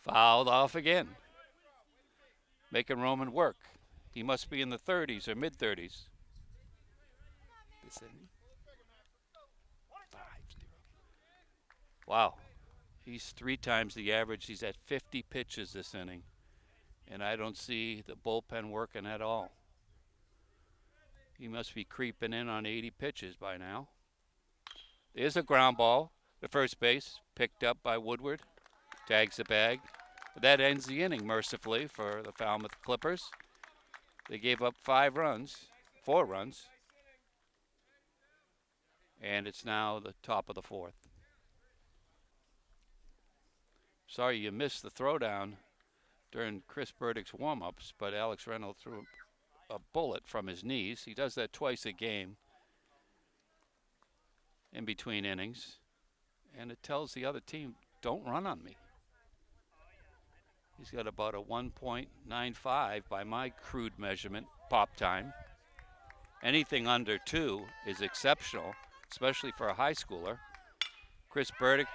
Fouled off again. Making Roman work. He must be in the 30s or mid-30s. This inning. 5-0. Wow. He's 3 times the average. He's at 50 pitches this inning. And I don't see the bullpen working at all. He must be creeping in on 80 pitches by now. There's a ground ball. The first base picked up by Woodward. Tags the bag. That ends the inning, mercifully, for the Falmouth Clippers. They gave up 4 runs. And it's now the top of the 4th. Sorry you missed the throwdown during Chris Burdick's warm-ups, but Alex Reynolds threw a bullet from his knees. He does that twice a game in between innings. And it tells the other team, don't run on me. He's got about a 1.95 by my crude measurement pop time. Anything under 2 is exceptional, especially for a high schooler. Chris Burdick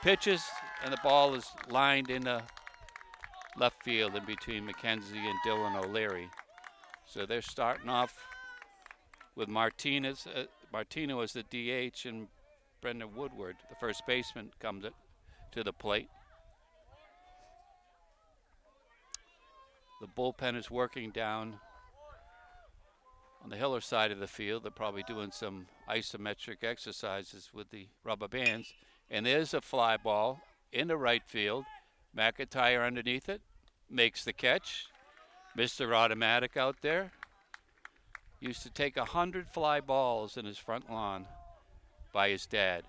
pitches, and the ball is lined into left field in between McKenzie and Dylan O'Leary. So they're starting off with Martino as the DH, and Brendan Woodward, the first baseman, comes to the plate. The bullpen is working down on the Hiller side of the field. They're probably doing some isometric exercises with the rubber bands. And there's a fly ball into right field. McIntyre underneath it, makes the catch. Mr. Automatic out there. Used to take 100 fly balls in his front lawn by his dad.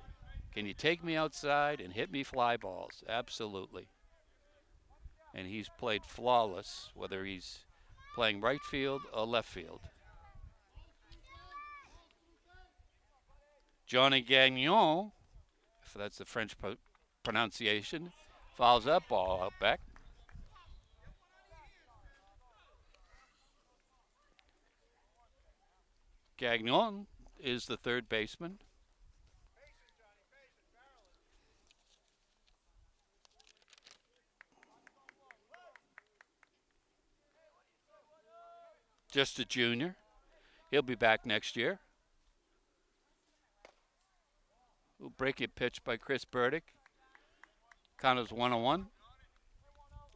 Can you take me outside and hit me fly balls? Absolutely. And he's played flawless, whether he's playing right field or left field. Johnny Gagnon, if that's the French pronunciation, fouls that ball out back. Gagnon is the third baseman. Just a junior. He'll be back next year. Breaking pitch by Chris Burdick. Count is 1-1.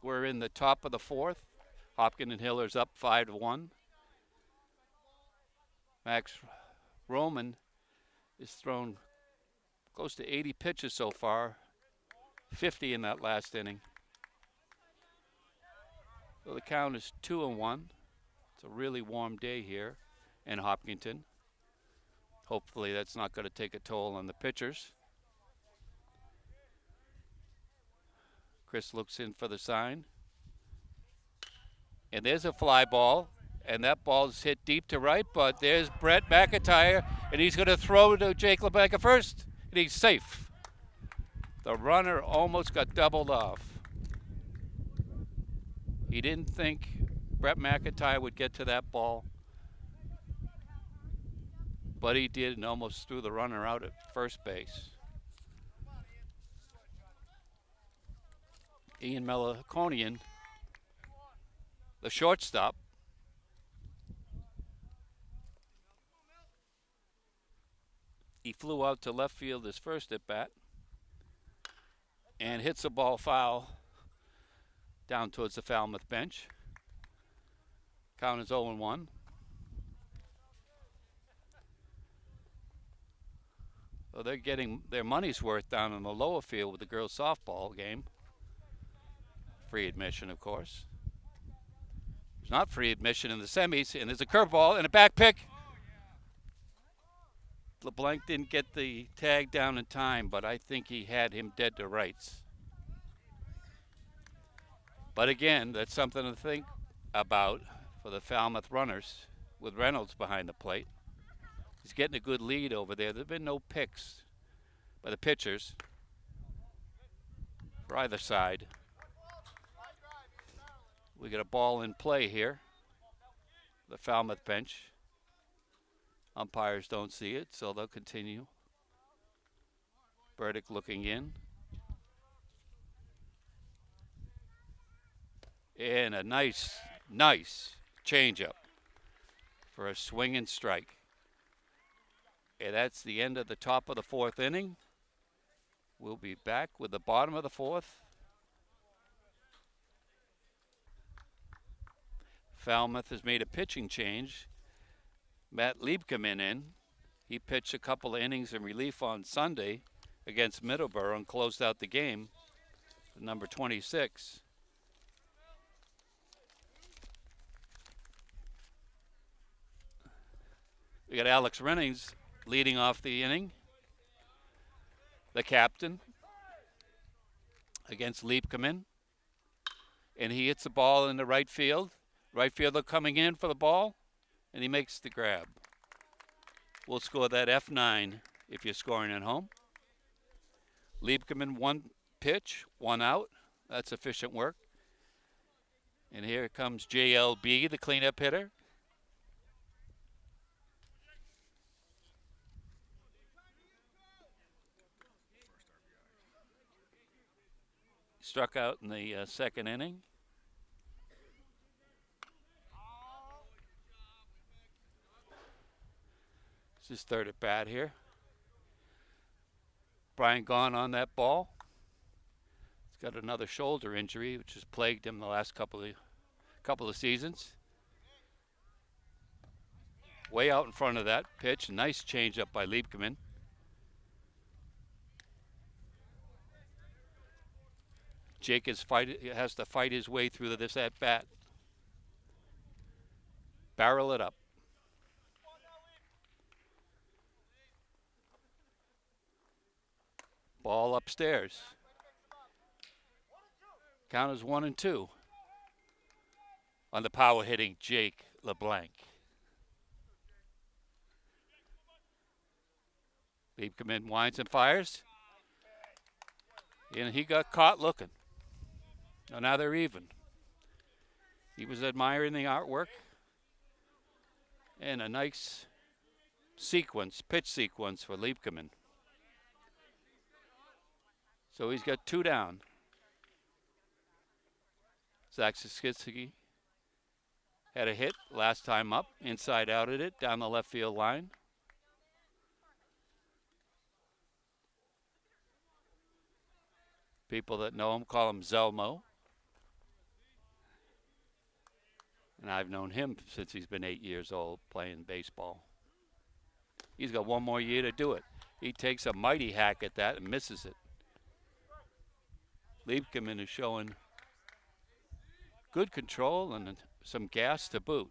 We're in the top of the 4th. Hopkins and Hiller's up 5-1. Max Roman is thrown close to 80 pitches so far, 50 in that last inning. So the count is 2-1. It's a really warm day here in Hopkinton. Hopefully that's not going to take a toll on the pitchers. Chris looks in for the sign. And there's a fly ball, and that ball's hit deep to right, but there's Brett McIntyre, and he's going to throw to Jake Leblanc at first, and he's safe. The runner almost got doubled off. He didn't think Brett McIntyre would get to that ball, but he did, and almost threw the runner out at first base. Ian Melaconian, the shortstop, he flew out to left field his first at bat and hits a ball foul down towards the Falmouth bench. Count is 0-1. So they're getting their money's worth down in the lower field with the girls' softball game. Free admission, of course. There's not free admission in the semis, and there's a curveball and a back pick. LeBlanc didn't get the tag down in time, but I think he had him dead to rights. But again, that's something to think about for the Falmouth runners with Reynolds behind the plate. He's getting a good lead over there. There have been no picks by the pitchers for either side. We got a ball in play here. The Falmouth bench. Umpires don't see it, so they'll continue. Burdick looking in. And a nice changeup for a swing and strike. And that's the end of the top of the fourth inning. We'll be back with the bottom of the fourth. Falmouth has made a pitching change. Matt Liebkeman in. He pitched a couple of innings in relief on Sunday against Middleborough and closed out the game. Number 26. We got Alex Reynolds leading off the inning. The captain against Liebkeman. And he hits the ball in the right field. Right fielder coming in for the ball. And he makes the grab. We'll score that F9 if you're scoring at home. Liebkeman, one pitch, one out. That's efficient work. And here comes JLB, the cleanup hitter. Struck out in the second inning. His third at bat here. Brian Gaughan on that ball. He's got another shoulder injury, which has plagued him the last couple of seasons. Way out in front of that pitch. Nice changeup by Liebkeman. Jake has to fight his way through this at bat. Barrel it up. Ball upstairs. Count is 1-2 on the power hitting Jake LeBlanc. Liebkeman winds and fires. And he got caught looking. Now they're even. He was admiring the artwork. And a nice pitch sequence for Liebkeman. So he's got two down. Zach Siskitsky had a hit last time up, inside outed it down the left field line. People that know him call him Zelmo. And I've known him since he's been 8 years old playing baseball. He's got one more year to do it. He takes a mighty hack at that and misses it. Liebkeman is showing good control and some gas to boot.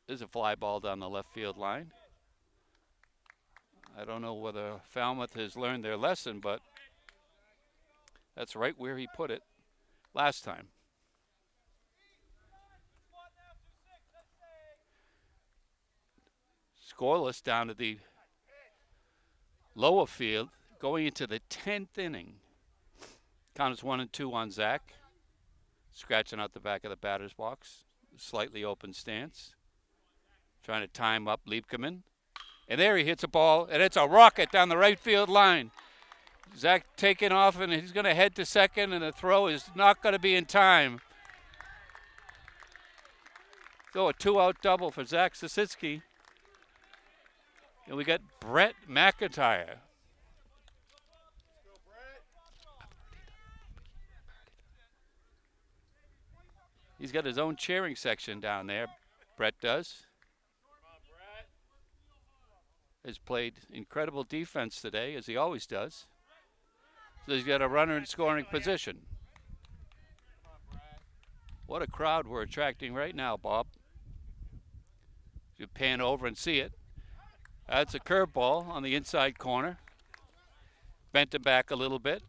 There's a fly ball down the left field line. I don't know whether Falmouth has learned their lesson, but that's right where he put it. last time. Scoreless down to the lower field, going into the 10th inning. Count is 1-2 on Zach. Scratching out the back of the batter's box. Slightly open stance. Trying to time up Liebkeman. And there he hits a ball, and it's a rocket down the right field line. Zach taking off, and he's going to head to second, and the throw is not going to be in time. So a 2-out double for Zach Sasitsky. And we got Brett McIntyre. He's got his own cheering section down there, Brett does. Has played incredible defense today, as he always does. So he's got a runner in scoring position. What a crowd we're attracting right now, Bob. You pan over and see it. That's a curveball on the inside corner. Bent it back a little bit.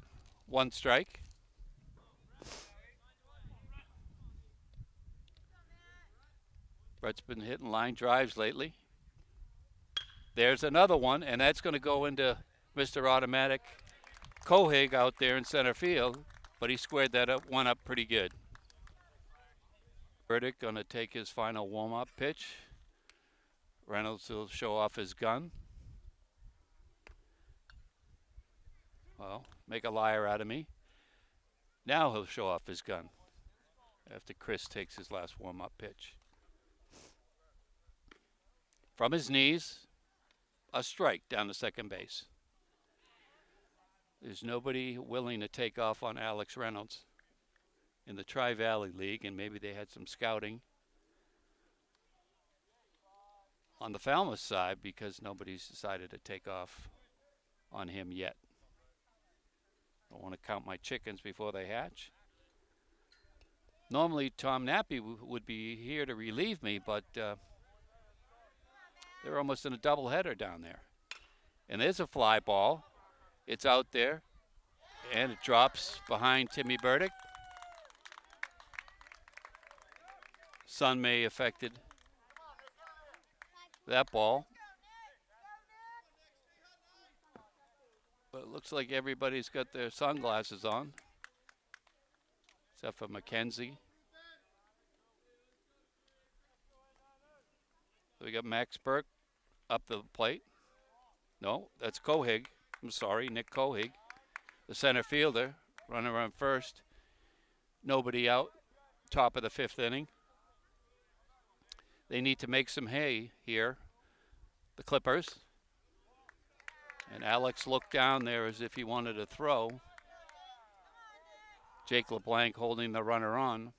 1 strike. Brett's been hitting line drives lately. There's another one, and that's going to go into Mr. Automatic Kohig out there in center field, but he squared that one up pretty good. Burdick going to take his final warm-up pitch. Reynolds will show off his gun. Well, make a liar out of me. Now he'll show off his gun after Chris takes his last warm-up pitch. From his knees, a strike down to second base. There's nobody willing to take off on Alex Reynolds in the Tri-Valley League, and maybe they had some scouting on the Falmouth side because nobody's decided to take off on him yet. I want to count my chickens before they hatch. Normally Tom Nappy would be here to relieve me, but they're almost in a doubleheader down there. And there's a fly ball. It's out there, and it drops behind Timmy Burdick. Sun may affected that ball. But it looks like everybody's got their sunglasses on, except for Mackenzie. So we got Max Burke up the plate. No, that's Kohig. I'm sorry, Nick Kohig, the center fielder, runner on first. Nobody out, top of the 5th inning. They need to make some hay here, the Clippers. And Alex looked down there as if he wanted to throw. Jake Leblanc holding the runner on.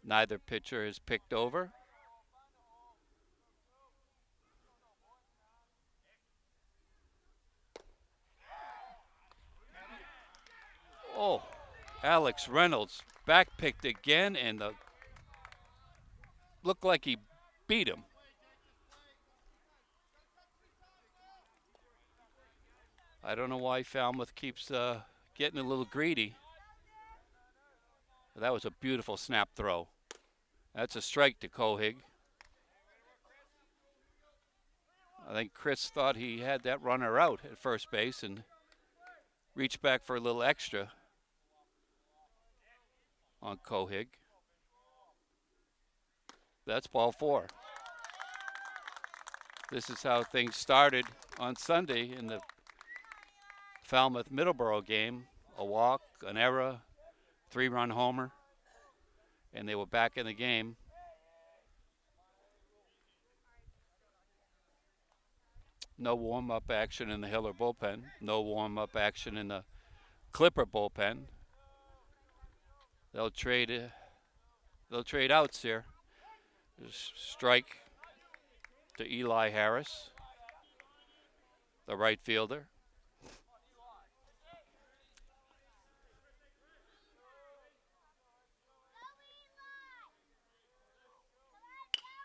Neither pitcher is picked over. Oh, Alex Reynolds back picked again, and looked like he beat him. I don't know why Falmouth keeps getting a little greedy. That was a beautiful snap throw. That's a strike to Kohig. I think Chris thought he had that runner out at first base and reached back for a little extra on Kohig. That's ball 4. This is how things started on Sunday in the Falmouth-Middleborough game. A walk, an error, 3-run homer, and they were back in the game. No warm-up action in the Hiller bullpen. No warm-up action in the Clipper bullpen. They'll trade outs here. Strike to Eli Harris, the right fielder.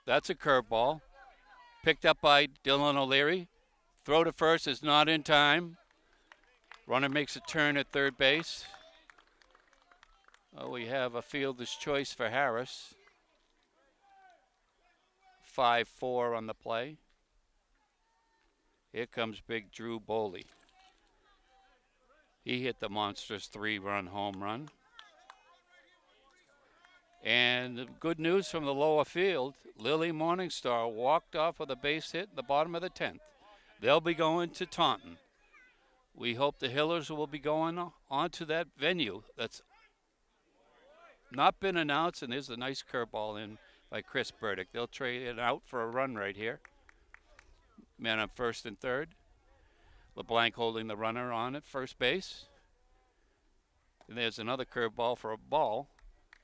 That's a curveball. Picked up by Dylan O'Leary. Throw to first is not in time. Runner makes a turn at third base. We have a fielder's choice for Harris. 5-4 on the play. Here comes big Drew Boley. He hit the monstrous 3-run home run. And the good news from the lower field, Lily Morningstar walked off with a base hit in the bottom of the 10th. They'll be going to Taunton. We hope the Hillers will be going on to that venue that's not been announced, and there's a nice curveball in by Chris Burdick. They'll trade it out for a run right here. Man on first and third. Leblanc holding the runner on at first base. And there's another curveball for a ball.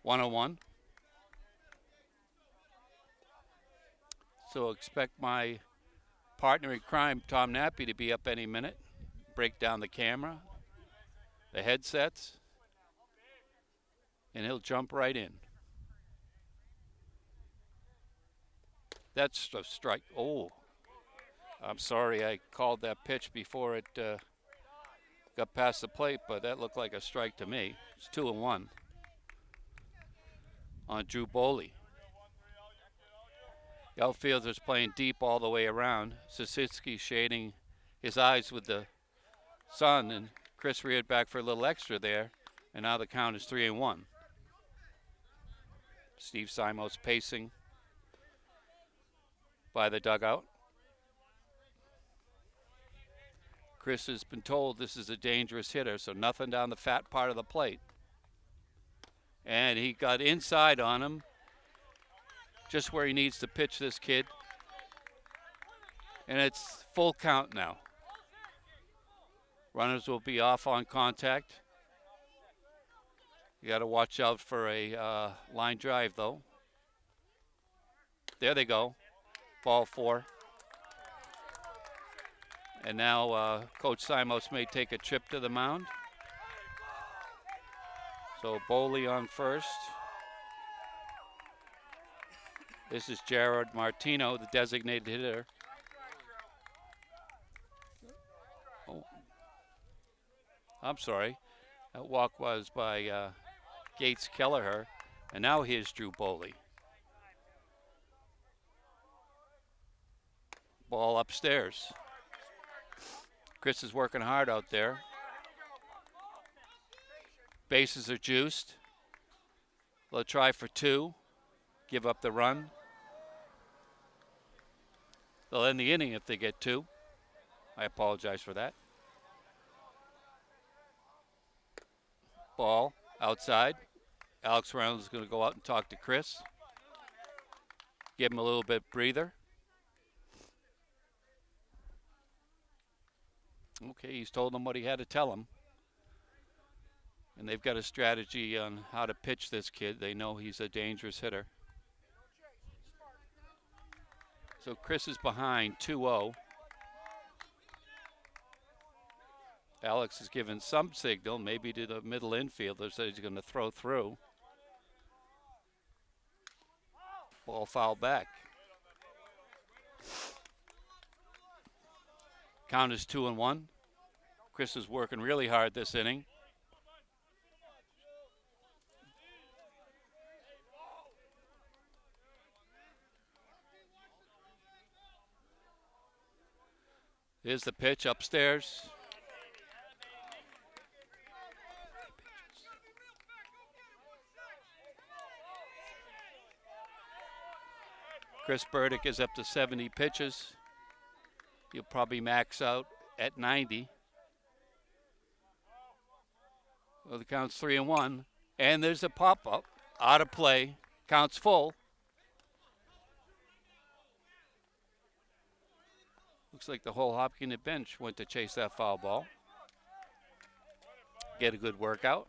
1-1. So expect my partner in crime, Tom Nappy, to be up any minute. Break down the camera, the headsets, and he'll jump right in. That's a strike. Oh, I'm sorry I called that pitch before it got past the plate, but that looked like a strike to me. It's 2-1 on Drew Boley. The outfielder's playing deep all the way around. Sisitsky shading his eyes with the sun, and Chris reared back for a little extra there, and now the count is 3-1. Steve Simos pacing by the dugout. Chris has been told this is a dangerous hitter, so nothing down the fat part of the plate. And he got inside on him, just where he needs to pitch this kid. And it's full count now. Runners will be off on contact. You got to watch out for a line drive, though. There they go. Ball 4. And now Coach Simos may take a trip to the mound. So Boley on first. This is Jared Martino, the designated hitter. Oh, I'm sorry. That walk was by Gates Kelleher. And now here's Drew Boley. Ball upstairs. Chris is working hard out there. Bases are juiced. They'll try for 2. Give up the run. They'll end the inning if they get 2. I apologize for that. Ball outside. Alex Reynolds is going to go out and talk to Chris. Give him a little bit breather. Okay, he's told them what he had to tell him. And they've got a strategy on how to pitch this kid. They know he's a dangerous hitter. So Chris is behind 2-0. Alex has given some signal, maybe to the middle infielders, that he's going to throw through. Ball fouled back. Count is 2-1. Chris is working really hard this inning. Here's the pitch upstairs. Chris Burdick is up to 70 pitches. He'll probably max out at 90. Well, the count's 3-1. And there's a pop-up. Out of play. Counts full. Looks like the whole Hopkins bench went to chase that foul ball. Get a good workout.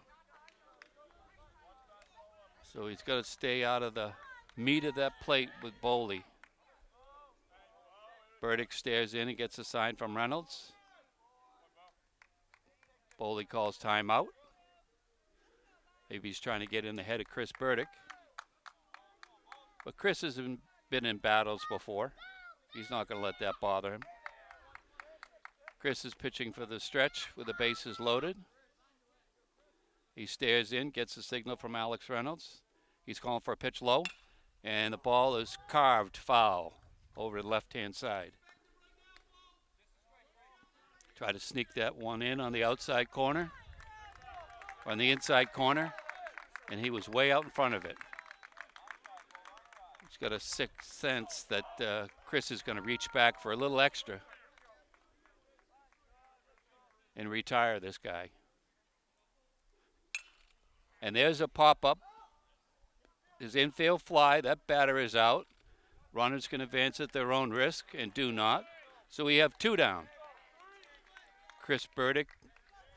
So he's got to stay out of the meat of that plate with Boley. Burdick stares in and gets a sign from Reynolds. Boley calls timeout. Maybe he's trying to get in the head of Chris Burdick. But Chris has been in battles before. He's not going to let that bother him. Chris is pitching for the stretch with the bases loaded. He stares in, gets a signal from Alex Reynolds. He's calling for a pitch low, and the ball is carved foul over the left-hand side. Try to sneak that one in on the outside corner, on the inside corner, and he was way out in front of it. He's got a sixth sense that Chris is going to reach back for a little extra and retire this guy. And there's a pop-up. His infield fly, that batter is out. Runners can advance at their own risk and do not. So we have 2 down. Chris Burdick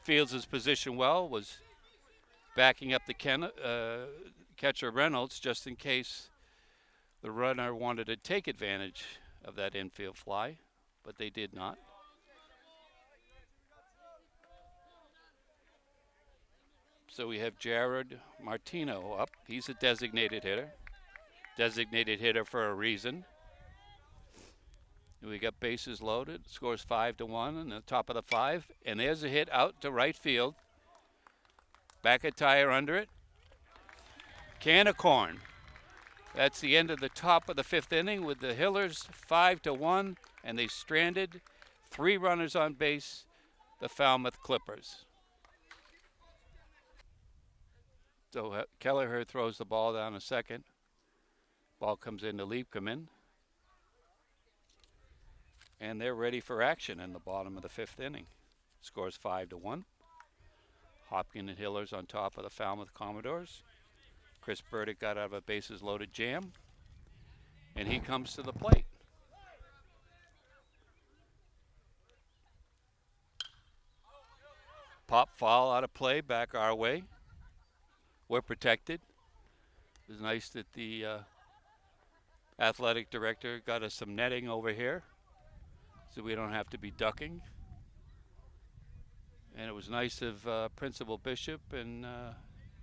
fields his position well, was backing up the catcher Reynolds just in case the runner wanted to take advantage of that infield fly, but they did not. So we have Jared Martino up. He's a designated hitter. Designated hitter for a reason. We got bases loaded. Scores 5-1 in the top of the 5. And there's a hit out to right field. Back a tire under it. Can of corn. That's the end of the top of the 5th inning with the Hillers 5-1. And they stranded 3 runners on base, the Falmouth Clippers. So Kelleher throws the ball down a second. Ball comes in to Leblanc. And they're ready for action in the bottom of the 5th inning. Scores 5-1. Hopkins and Hillers on top of the Falmouth Commodores. Chris Burdick got out of a bases loaded jam. And he comes to the plate. Pop foul out of play back our way. We're protected. It was nice that the athletic director got us some netting over here so we don't have to be ducking. And it was nice of Principal Bishop and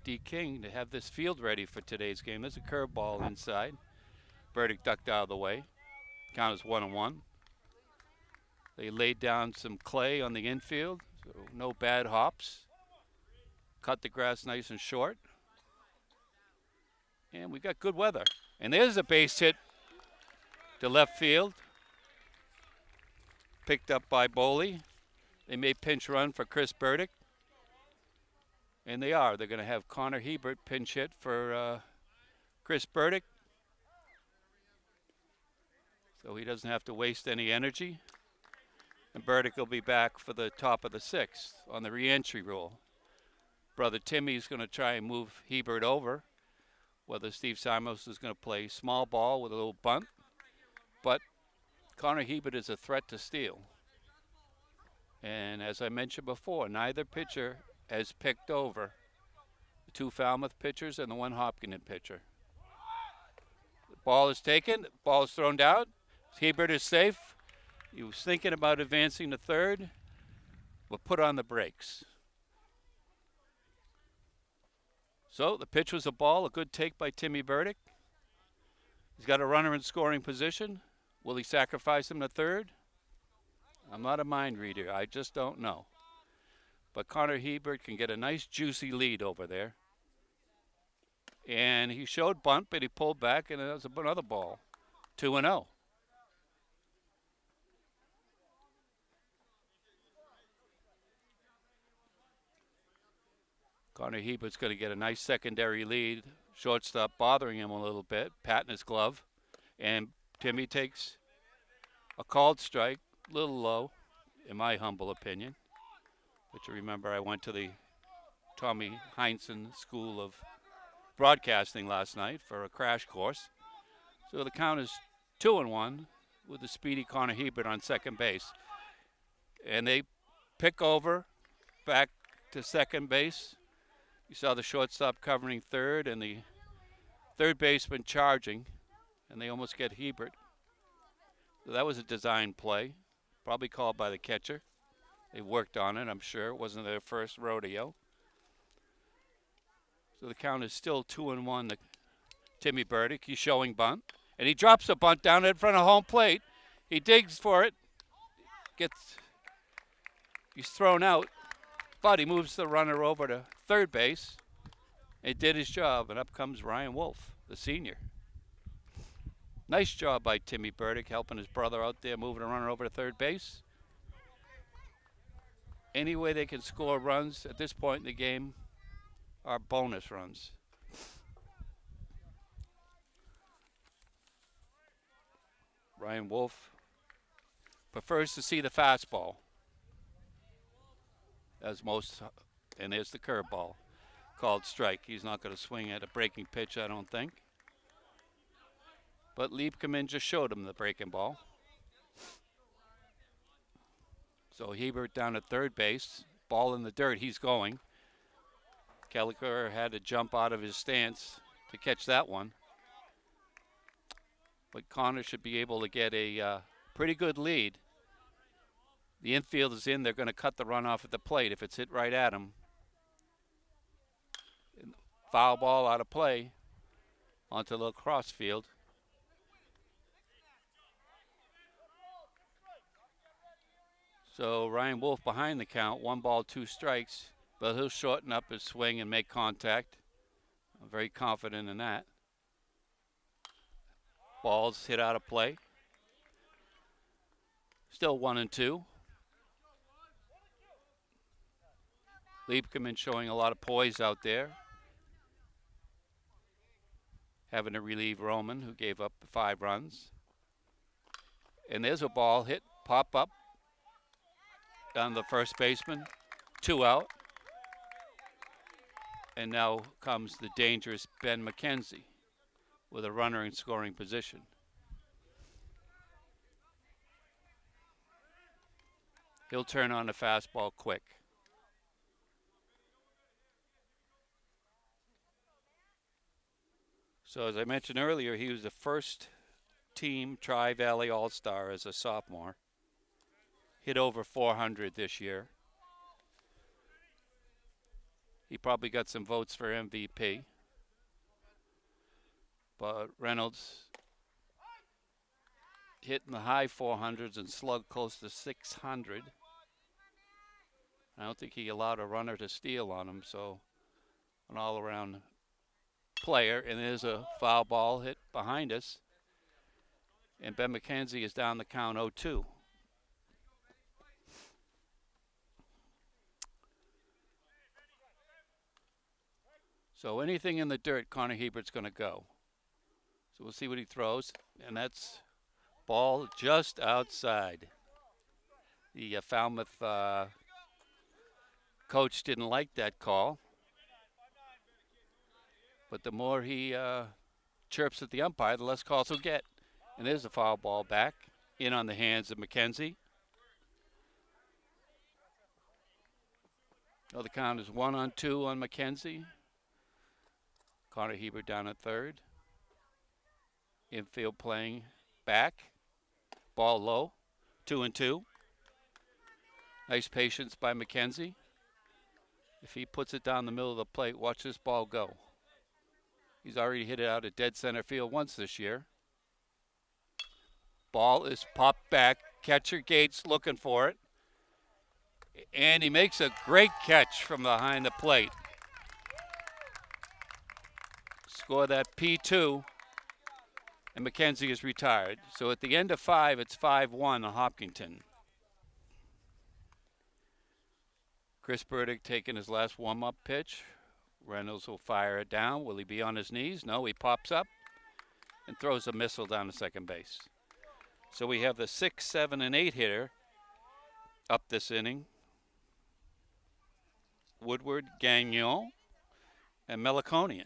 D. King to have this field ready for today's game. There's a curveball inside. Burdick ducked out of the way. Count is 1-1. They laid down some clay on the infield, so no bad hops. Cut the grass nice and short. And we got good weather. And there's a base hit to left field. Picked up by Boley. They may pinch run for Chris Burdick. And they are. They're going to have Connor Hebert pinch hit for Chris Burdick. So he doesn't have to waste any energy. And Burdick will be back for the top of the 6th on the re-entry rule. Brother Timmy's going to try and move Hebert over. Whether Steve Simos is going to play small ball with a little bunt. But Connor Hebert is a threat to steal. And as I mentioned before, neither pitcher has picked over the 2 Falmouth pitchers and the 1 Hopkins pitcher. The ball is taken. The ball is thrown down. Hebert is safe. He was thinking about advancing to third, but put on the brakes. So the pitch was a ball, a good take by Timmy Burdick. He's got a runner in scoring position. Will he sacrifice him to third? I'm not a mind reader. I just don't know. But Connor Hebert can get a nice juicy lead over there. And he showed bunt, but he pulled back, and it was another ball. 2-0. Connor Hebert's going to get a nice secondary lead. Shortstop bothering him a little bit, patting his glove. And Timmy takes a called strike, a little low, in my humble opinion. But you remember I went to the Tommy Heinsohn School of Broadcasting last night for a crash course. So the count is 2-1 with the speedy Connor Hebert on second base. And they pick over back to second base. You saw the shortstop covering third and the third baseman charging, and they almost get Hebert. So that was a design play, probably called by the catcher. They worked on it, I'm sure. It wasn't their first rodeo. So the count is still 2-1 to Timmy Burdick. He's showing bunt, and he drops a bunt down in front of home plate. He digs for it, he's thrown out. But he moves the runner over to third base. It did his job, and up comes Ryan Wolf, the senior. Nice job by Timmy Burdick, helping his brother out there, moving the runner over to third base. Any way they can score runs at this point in the game are bonus runs. Ryan Wolf prefers to see the fastball, as most, and there's the curveball. Called strike. He's not going to swing at a breaking pitch, I don't think. But Leblanc just showed him the breaking ball. So Hebert down at third base. Ball in the dirt. He's going. Kelliker had to jump out of his stance to catch that one. But Connor should be able to get a pretty good lead. The infield is in. They're going to cut the run off at the plate if it's hit right at him. Foul ball out of play onto the cross field. So Ryan Wolf behind the count, 1 ball, 2 strikes, but he'll shorten up his swing and make contact. I'm very confident in that. Ball's hit out of play. Still 1-2. Leblanc showing a lot of poise out there. Having to relieve Roman, who gave up 5 runs. And there's a ball hit, pop up on the first baseman, 2 out. And now comes the dangerous Ben McKenzie with a runner in scoring position. He'll turn on the fastball quick. So as I mentioned earlier, he was the first team Tri-Valley All-Star as a sophomore. Hit over 400 this year. He probably got some votes for MVP. But Reynolds hit in the high 400s and slugged close to 600. I don't think he allowed a runner to steal on him, so an all-around player. And there's a foul ball hit behind us. And Ben McKenzie is down the count 0-2. So anything in the dirt, Connor Hebert's going to go. So we'll see what he throws. And that's ball just outside. The Falmouth coach didn't like that call. But the more he chirps at the umpire, the less calls he'll get. And there's a foul ball back in on the hands of McKenzie. Oh, the count is 1-2 on McKenzie. Connor Hebert down at third. Infield playing back. Ball low. 2-2. Nice patience by McKenzie. If he puts it down the middle of the plate, watch this ball go. He's already hit it out at dead center field once this year. Ball is popped back. Catcher Gates looking for it. And he makes a great catch from behind the plate. Score that P2. And McKenzie is retired. So at the end of 5, it's 5-1 on Hopkinton. Chris Burdick taking his last warm-up pitch. Reynolds will fire it down. Will he be on his knees? No, he pops up and throws a missile down to second base. So we have the 6, 7, and 8 hitter up this inning. Woodward, Gagnon, and Meliconian.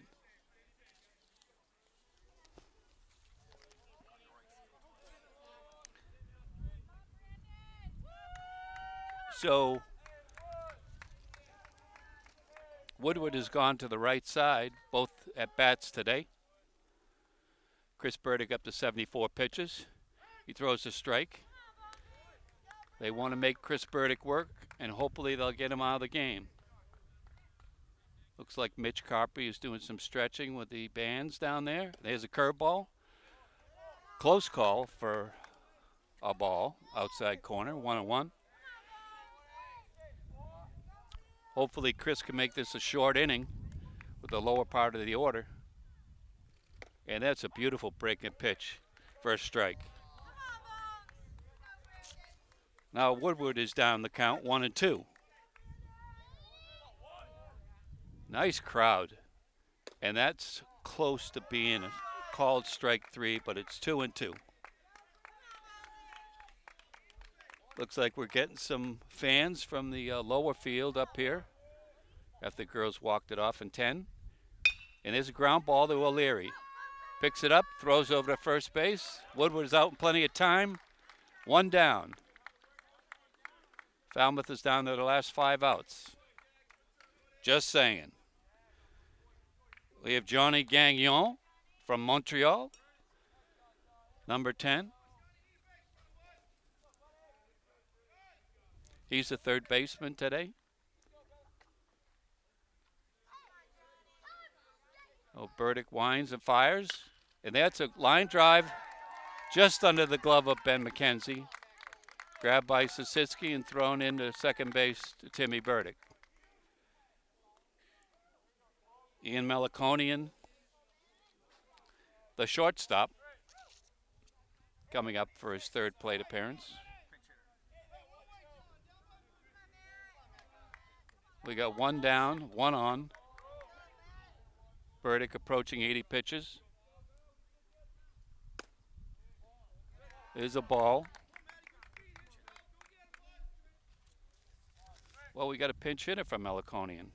So Woodward has gone to the right side, both at bats today. Chris Burdick up to 74 pitches. He throws a strike. They want to make Chris Burdick work, and hopefully they'll get him out of the game. Looks like Mitch Carpy is doing some stretching with the bands down there. There's a curveball. Close call for a ball, outside corner, 1-1. Hopefully Chris can make this a short inning with the lower part of the order. And that's a beautiful breaking pitch. First strike. Now Woodward is down the count 1-2. Nice crowd. And that's close to being called strike 3, but it's 2-2. Looks like we're getting some fans from the lower field up here after the girls walked it off in 10. And there's a ground ball to O'Leary. Picks it up, throws over to first base. Woodward is out in plenty of time. One down. Falmouth is down to the last 5 outs. Just saying. We have Johnny Gagnon from Montreal, number 10. He's the third baseman today. Oh, Burdick winds and fires. And that's a line drive just under the glove of Ben McKenzie. Grabbed by Sisitsky and thrown into second base to Timmy Burdick. Ian Meliconian, the shortstop, coming up for his third plate appearance. We got one down, one on. Burdick approaching 80 pitches. There's a ball. Well, we got a pinch hitter from Meliconian.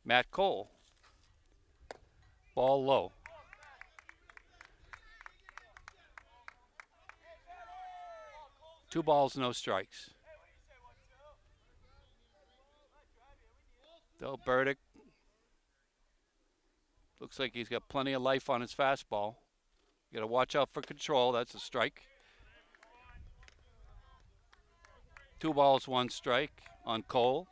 Matt Cole. Ball low. Two balls, no strikes. Though Burdick looks like he's got plenty of life on his fastball. You got to watch out for control. That's a strike. 2 balls, 1 strike on Cole.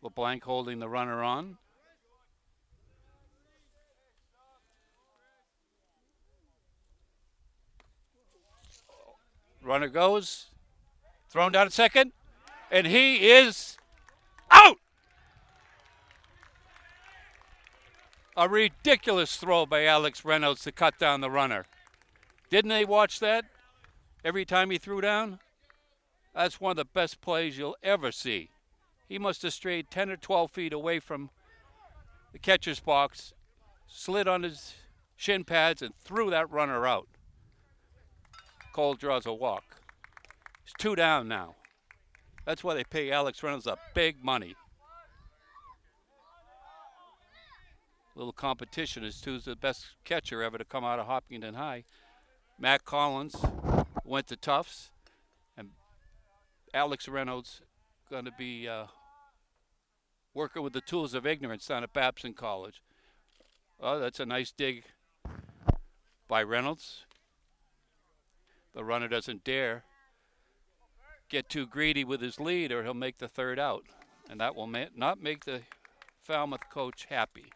Leblanc holding the runner on. Runner goes. Thrown down at second. And he is out! A ridiculous throw by Alex Reynolds to cut down the runner. Didn't they watch that every time he threw down? That's one of the best plays you'll ever see. He must have strayed 10 or 12 feet away from the catcher's box, slid on his shin pads, and threw that runner out. Cole draws a walk. He's 2 down now. That's why they pay Alex Reynolds a big money. Little competition as to who's the best catcher ever to come out of Hopkinton High. Matt Collins went to Tufts, and Alex Reynolds going to be working with the tools of ignorance down at Babson College. Oh, that's a nice dig by Reynolds. The runner doesn't dare get too greedy with his lead or he'll make the third out. And that will not make the Falmouth coach happy.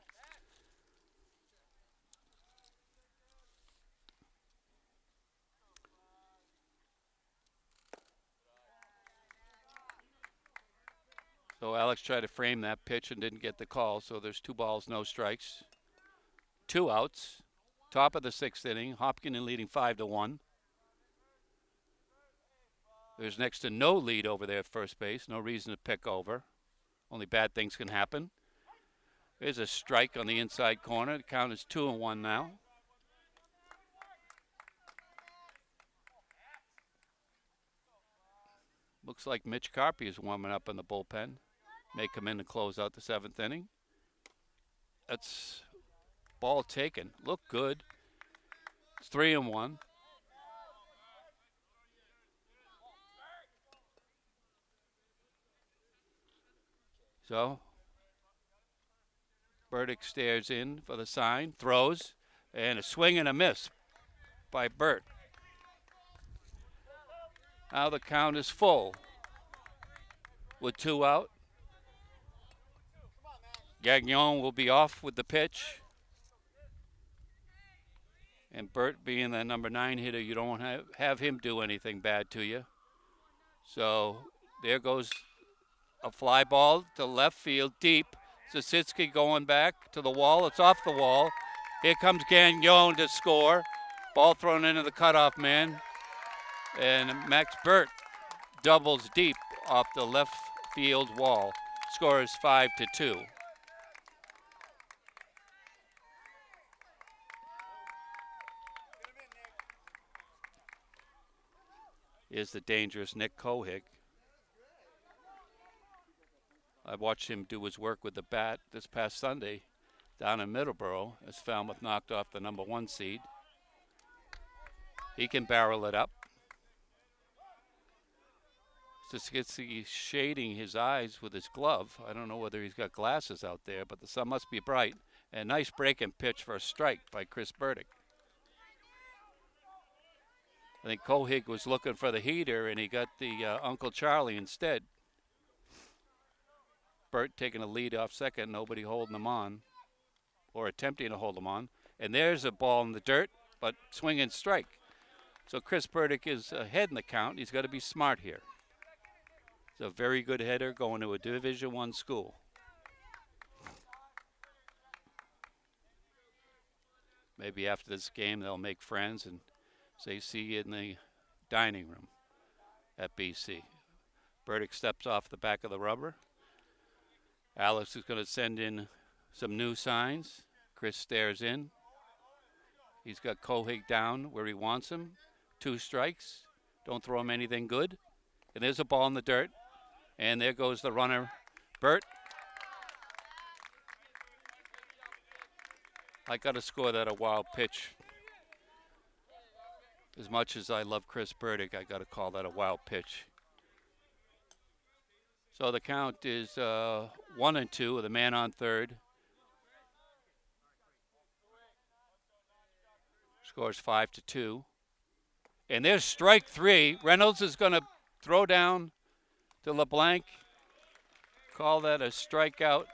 So Alex tried to frame that pitch and didn't get the call. So there's 2 balls, no strikes. 2 outs. Top of the 6th inning. Hopkinton leading 5-1. There's next to no lead over there at first base. No reason to pick over. Only bad things can happen. There's a strike on the inside corner. The count is 2-1 now. Looks like Mitch Carpy is warming up in the bullpen. May come in to close out the 7th inning. That's ball taken. Looked good. It's 3-1. So Burdick stares in for the sign, throws, and a swing and a miss by Burt. Now the count is full with 2 out. Gagnon will be off with the pitch. And Bert being the number 9 hitter, you don't have him do anything bad to you. So there goes a fly ball to left field deep. Zasitsky going back to the wall. It's off the wall. Here comes Gagnon to score. Ball thrown into the cutoff man. And Max Bert doubles deep off the left field wall. Score is 5-2. Is the dangerous Nick Kohig. I watched him do his work with the bat this past Sunday down in Middleborough as Falmouth knocked off the number 1 seed. He can barrel it up. Zasitsky shading his eyes with his glove. I don't know whether he's got glasses out there, but the sun must be bright. And nice breaking pitch for a strike by Chris Burdick. I think Kohig was looking for the heater, and he got the Uncle Charlie instead. Bert taking a lead off second, nobody holding him on, or attempting to hold him on. And there's a ball in the dirt, but swing and strike. So Chris Burdick is ahead in the count. He's got to be smart here. He's a very good hitter going to a Division I school. Maybe after this game they'll make friends and say see you in the dining room at BC. Burdick steps off the back of the rubber. Alex is going to send in some new signs. Chris stares in. He's got Kohig down where he wants him. 2 strikes. Don't throw him anything good. And there's a ball in the dirt. And there goes the runner, Bert. I got to score that a wild pitch. As much as I love Chris Burdick, I got to call that a wild pitch. So the count is 1-2 with a man on third. Scores 5-2. And there's strike 3. Reynolds is going to throw down to Leblanc. Call that a strikeout.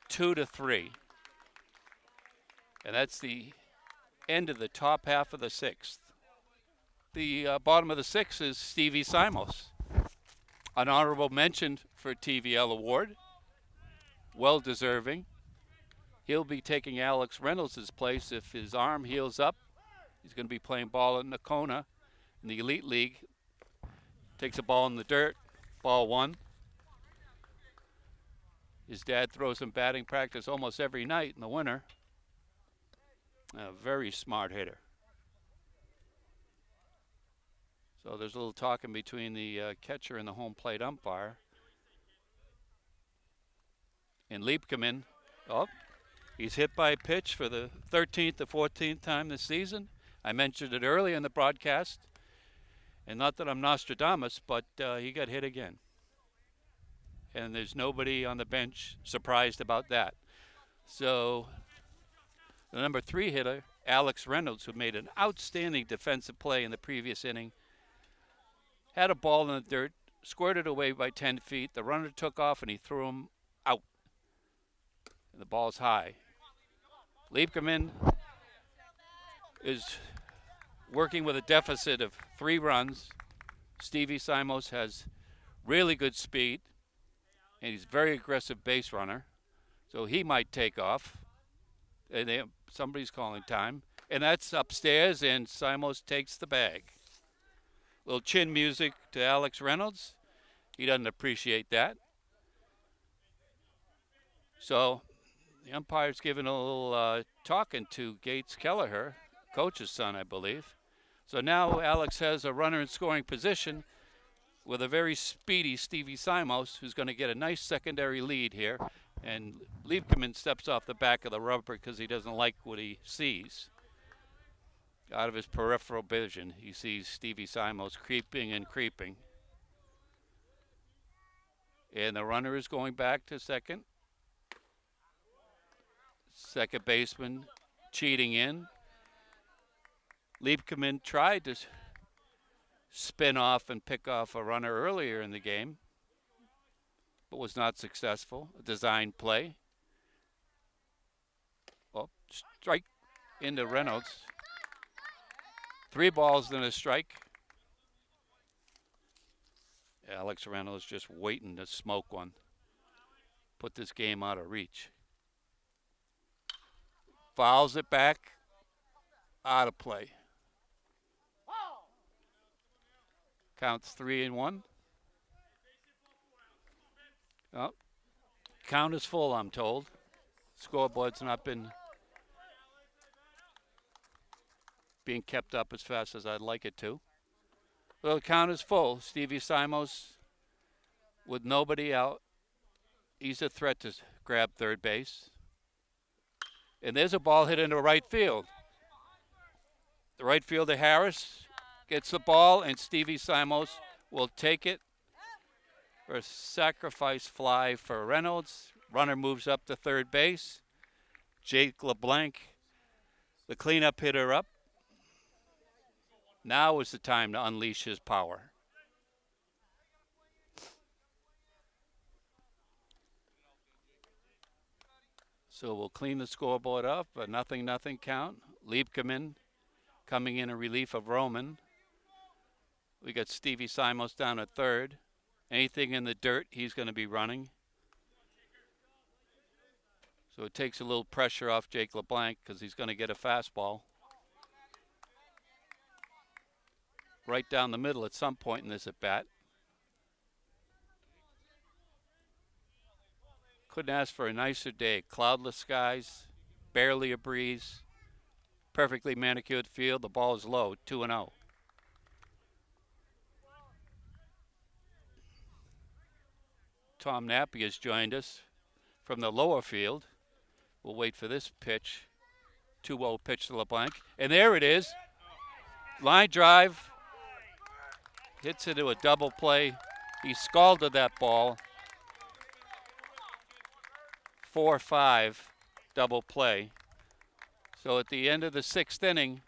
2-3. And that's the end of the top half of the 6th. The bottom of the 6th is Stevie Simos. An honorable mention for TVL award. Well deserving. He'll be taking Alex Reynolds' place if his arm heals up. He's going to be playing ball at Nakona in the Elite League. Takes a ball in the dirt. Ball 1. His dad throws him batting practice almost every night in the winter. A very smart hitter. So there's a little talking between the catcher and the home plate umpire. And Liebkeman, he's hit by a pitch for the 13th or 14th time this season. I mentioned it earlier in the broadcast. And not that I'm Nostradamus, but he got hit again. And there's nobody on the bench surprised about that. So the number 3 hitter, Alex Reynolds, who made an outstanding defensive play in the previous inning, had a ball in the dirt, squirted away by 10 feet. The runner took off, and he threw him out. And the ball's high. Liebkeman is working with a deficit of 3 runs. Stevie Simos has really good speed, and he's a very aggressive base runner. So he might take off. And somebody's calling time. And that's upstairs, and Simos takes the bag. Little chin music to Alex Reynolds. He doesn't appreciate that. So the umpire's giving a little talking to Gates Kelleher, coach's son, I believe. So now Alex has a runner in scoring position with a very speedy Stevie Simos, who's going to get a nice secondary lead here. And Liebkeman steps off the back of the rubber because he doesn't like what he sees. Out of his peripheral vision, he sees Stevie Simos creeping and creeping. And the runner is going back to second. Second baseman cheating in. Liebkeman tried to spin off and pick off a runner earlier in the game, but was not successful. A design play. Well, strike. into Reynolds. 3 balls and a strike. Alex Reynolds just waiting to smoke one. Put this game out of reach. Fouls it back. Out of play. Counts 3-1. Oh, count is full, I'm told. Scoreboard's not been being kept up as fast as I'd like it to. So the count is full. Stevie Simos with nobody out. He's a threat to grab third base. And there's a ball hit into right field. The right fielder, Harris, gets the ball, and Stevie Simos will take it for a sacrifice fly for Reynolds. Runner moves up to third base. Jake Leblanc, the cleanup hitter, up. Now is the time to unleash his power. So we'll clean the scoreboard up, a 0-0 count. Liebkeman coming in relief of Roman. We got Stevie Simos down at third. Anything in the dirt, he's going to be running. So it takes a little pressure off Jake LeBlanc because he's going to get a fastball right down the middle at some point in this at-bat. Couldn't ask for a nicer day. Cloudless skies, barely a breeze, perfectly manicured field. The ball is low, 2-0. Tom Nappy has joined us from the lower field. We'll wait for this pitch. 2-0 pitch to LeBlanc. And there it is. Line drive. Hits into a double play. He scalded that ball. 4-5 double play. So at the end of the 6th inning,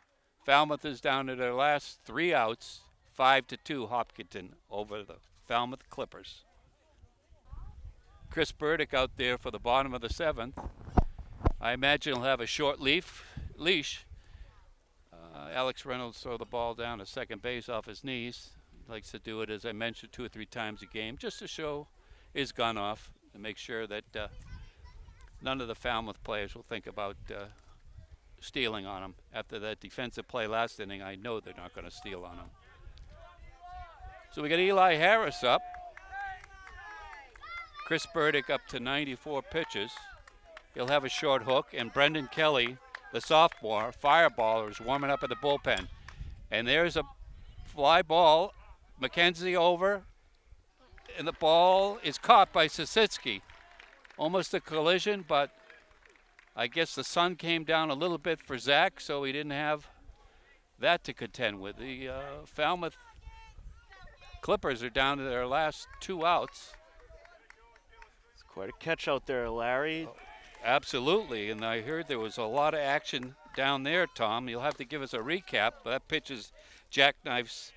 Falmouth is down to their last 3 outs. 5-2 Hopkinton over the Falmouth Clippers. Chris Burdick out there for the bottom of the 7th. I imagine he'll have a short leash. Alex Reynolds throw the ball down to second base off his knees. He likes to do it, as I mentioned, 2 or 3 times a game, just to show his gun off and make sure that none of the Falmouth players will think about stealing on him. After that defensive play last inning, I know they're not going to steal on him. So we got Eli Harris up. Chris Burdick up to 94 pitches. He'll have a short hook, and Brendan Kelly, the sophomore fireballer, is warming up at the bullpen. And there's a fly ball. McKenzie over, and the ball is caught by Sisitsky. Almost a collision, but I guess the sun came down a little bit for Zach, so he didn't have that to contend with. The Falmouth Clippers are down to their last 2 outs. It's quite a catch out there, Larry. Absolutely, and I heard there was a lot of action down there, Tom. You'll have to give us a recap. That pitch is jackknifes.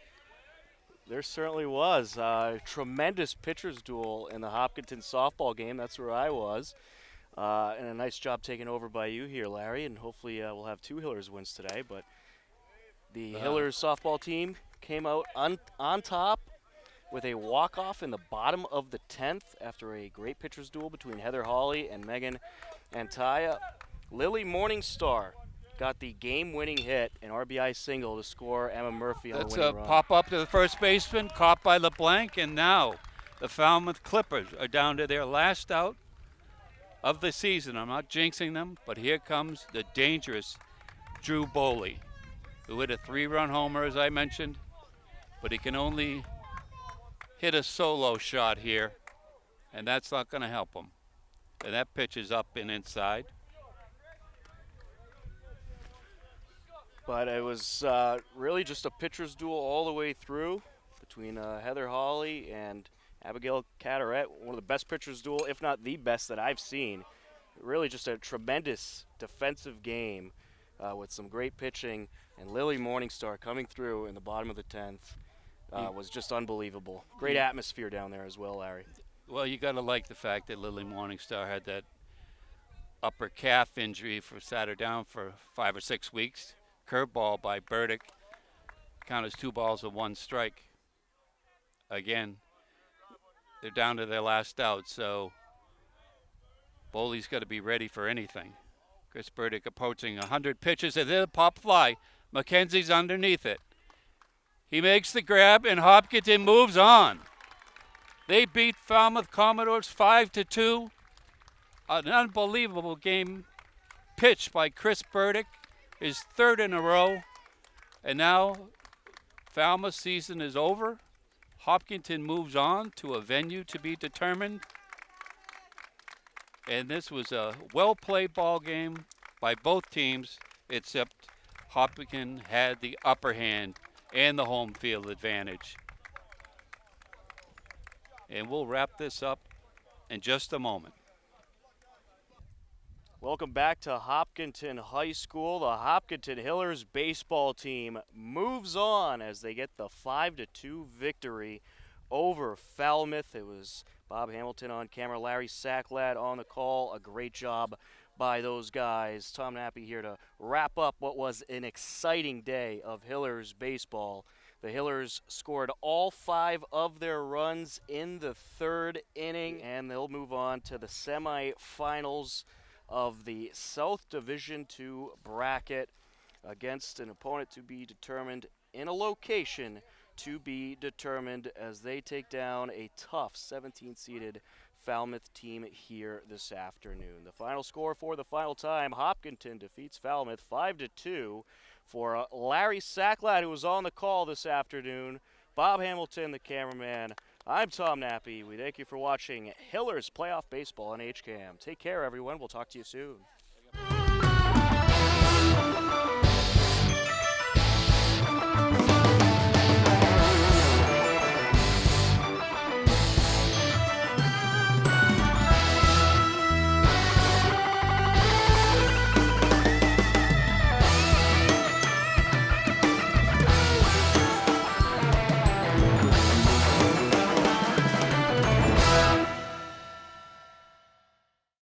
There certainly was a tremendous pitcher's duel in the Hopkinton softball game. That's where I was. And a nice job taken over by you here, Larry. And hopefully we'll have 2 Hillers wins today. But the Hillers softball team came out on top with a walk-off in the bottom of the 10th after a great pitcher's duel between Heather Hawley and Megan Antaya. Lily Morningstar got the game-winning hit, an RBI single to score Emma Murphy on the winning run. That's a pop-up to the first baseman, caught by LeBlanc, and now the Falmouth Clippers are down to their last out of the season. I'm not jinxing them, but here comes the dangerous Drew Boley, who hit a 3-run homer, as I mentioned, but he can only hit a solo shot here, and that's not going to help him. And that pitch is up and inside. But it was really just a pitcher's duel all the way through between Heather Hawley and Abigail Carteret. One of the best pitcher's duel, if not the best that I've seen. Really just a tremendous defensive game with some great pitching. And Lily Morningstar coming through in the bottom of the 10th was just unbelievable. Great atmosphere down there as well, Larry. Well, you got to like the fact that Lily Morningstar had that upper calf injury sat her down for 5 or 6 weeks. Curveball by Burdick. Count as 2 balls and 1 strike. Again, they're down to their last out, so Boley's got to be ready for anything. Chris Burdick approaching 100 pitches, and then a pop fly. McKenzie's underneath it. He makes the grab, and Hopkinton moves on. They beat Falmouth Commodores 5-2. An unbelievable game pitched by Chris Burdick, his 3rd in a row. And now Falmouth season is over. Hopkinton moves on to a venue to be determined. And this was a well-played ball game by both teams, except Hopkinton had the upper hand and the home field advantage. And we'll wrap this up in just a moment. Welcome back to Hopkinton High School. The Hopkinton Hillers baseball team moves on as they get the 5-2 victory over Falmouth. It was Bob Hamilton on camera, Larry Sacklad on the call. A great job by those guys. Tom Nappy here to wrap up what was an exciting day of Hillers baseball. The Hillers scored all 5 of their runs in the 3rd inning, and they'll move on to the semifinals of the South Division II bracket against an opponent to be determined in a location to be determined as they take down a tough 17-seeded Falmouth team here this afternoon. The final score for the final time, Hopkinton defeats Falmouth 5-2. For Larry Sacklad, who was on the call this afternoon, Bob Hamilton, the cameraman, I'm Tom Nappy. We thank you for watching Hillers Playoff Baseball on HCAM. Take care, everyone. We'll talk to you soon.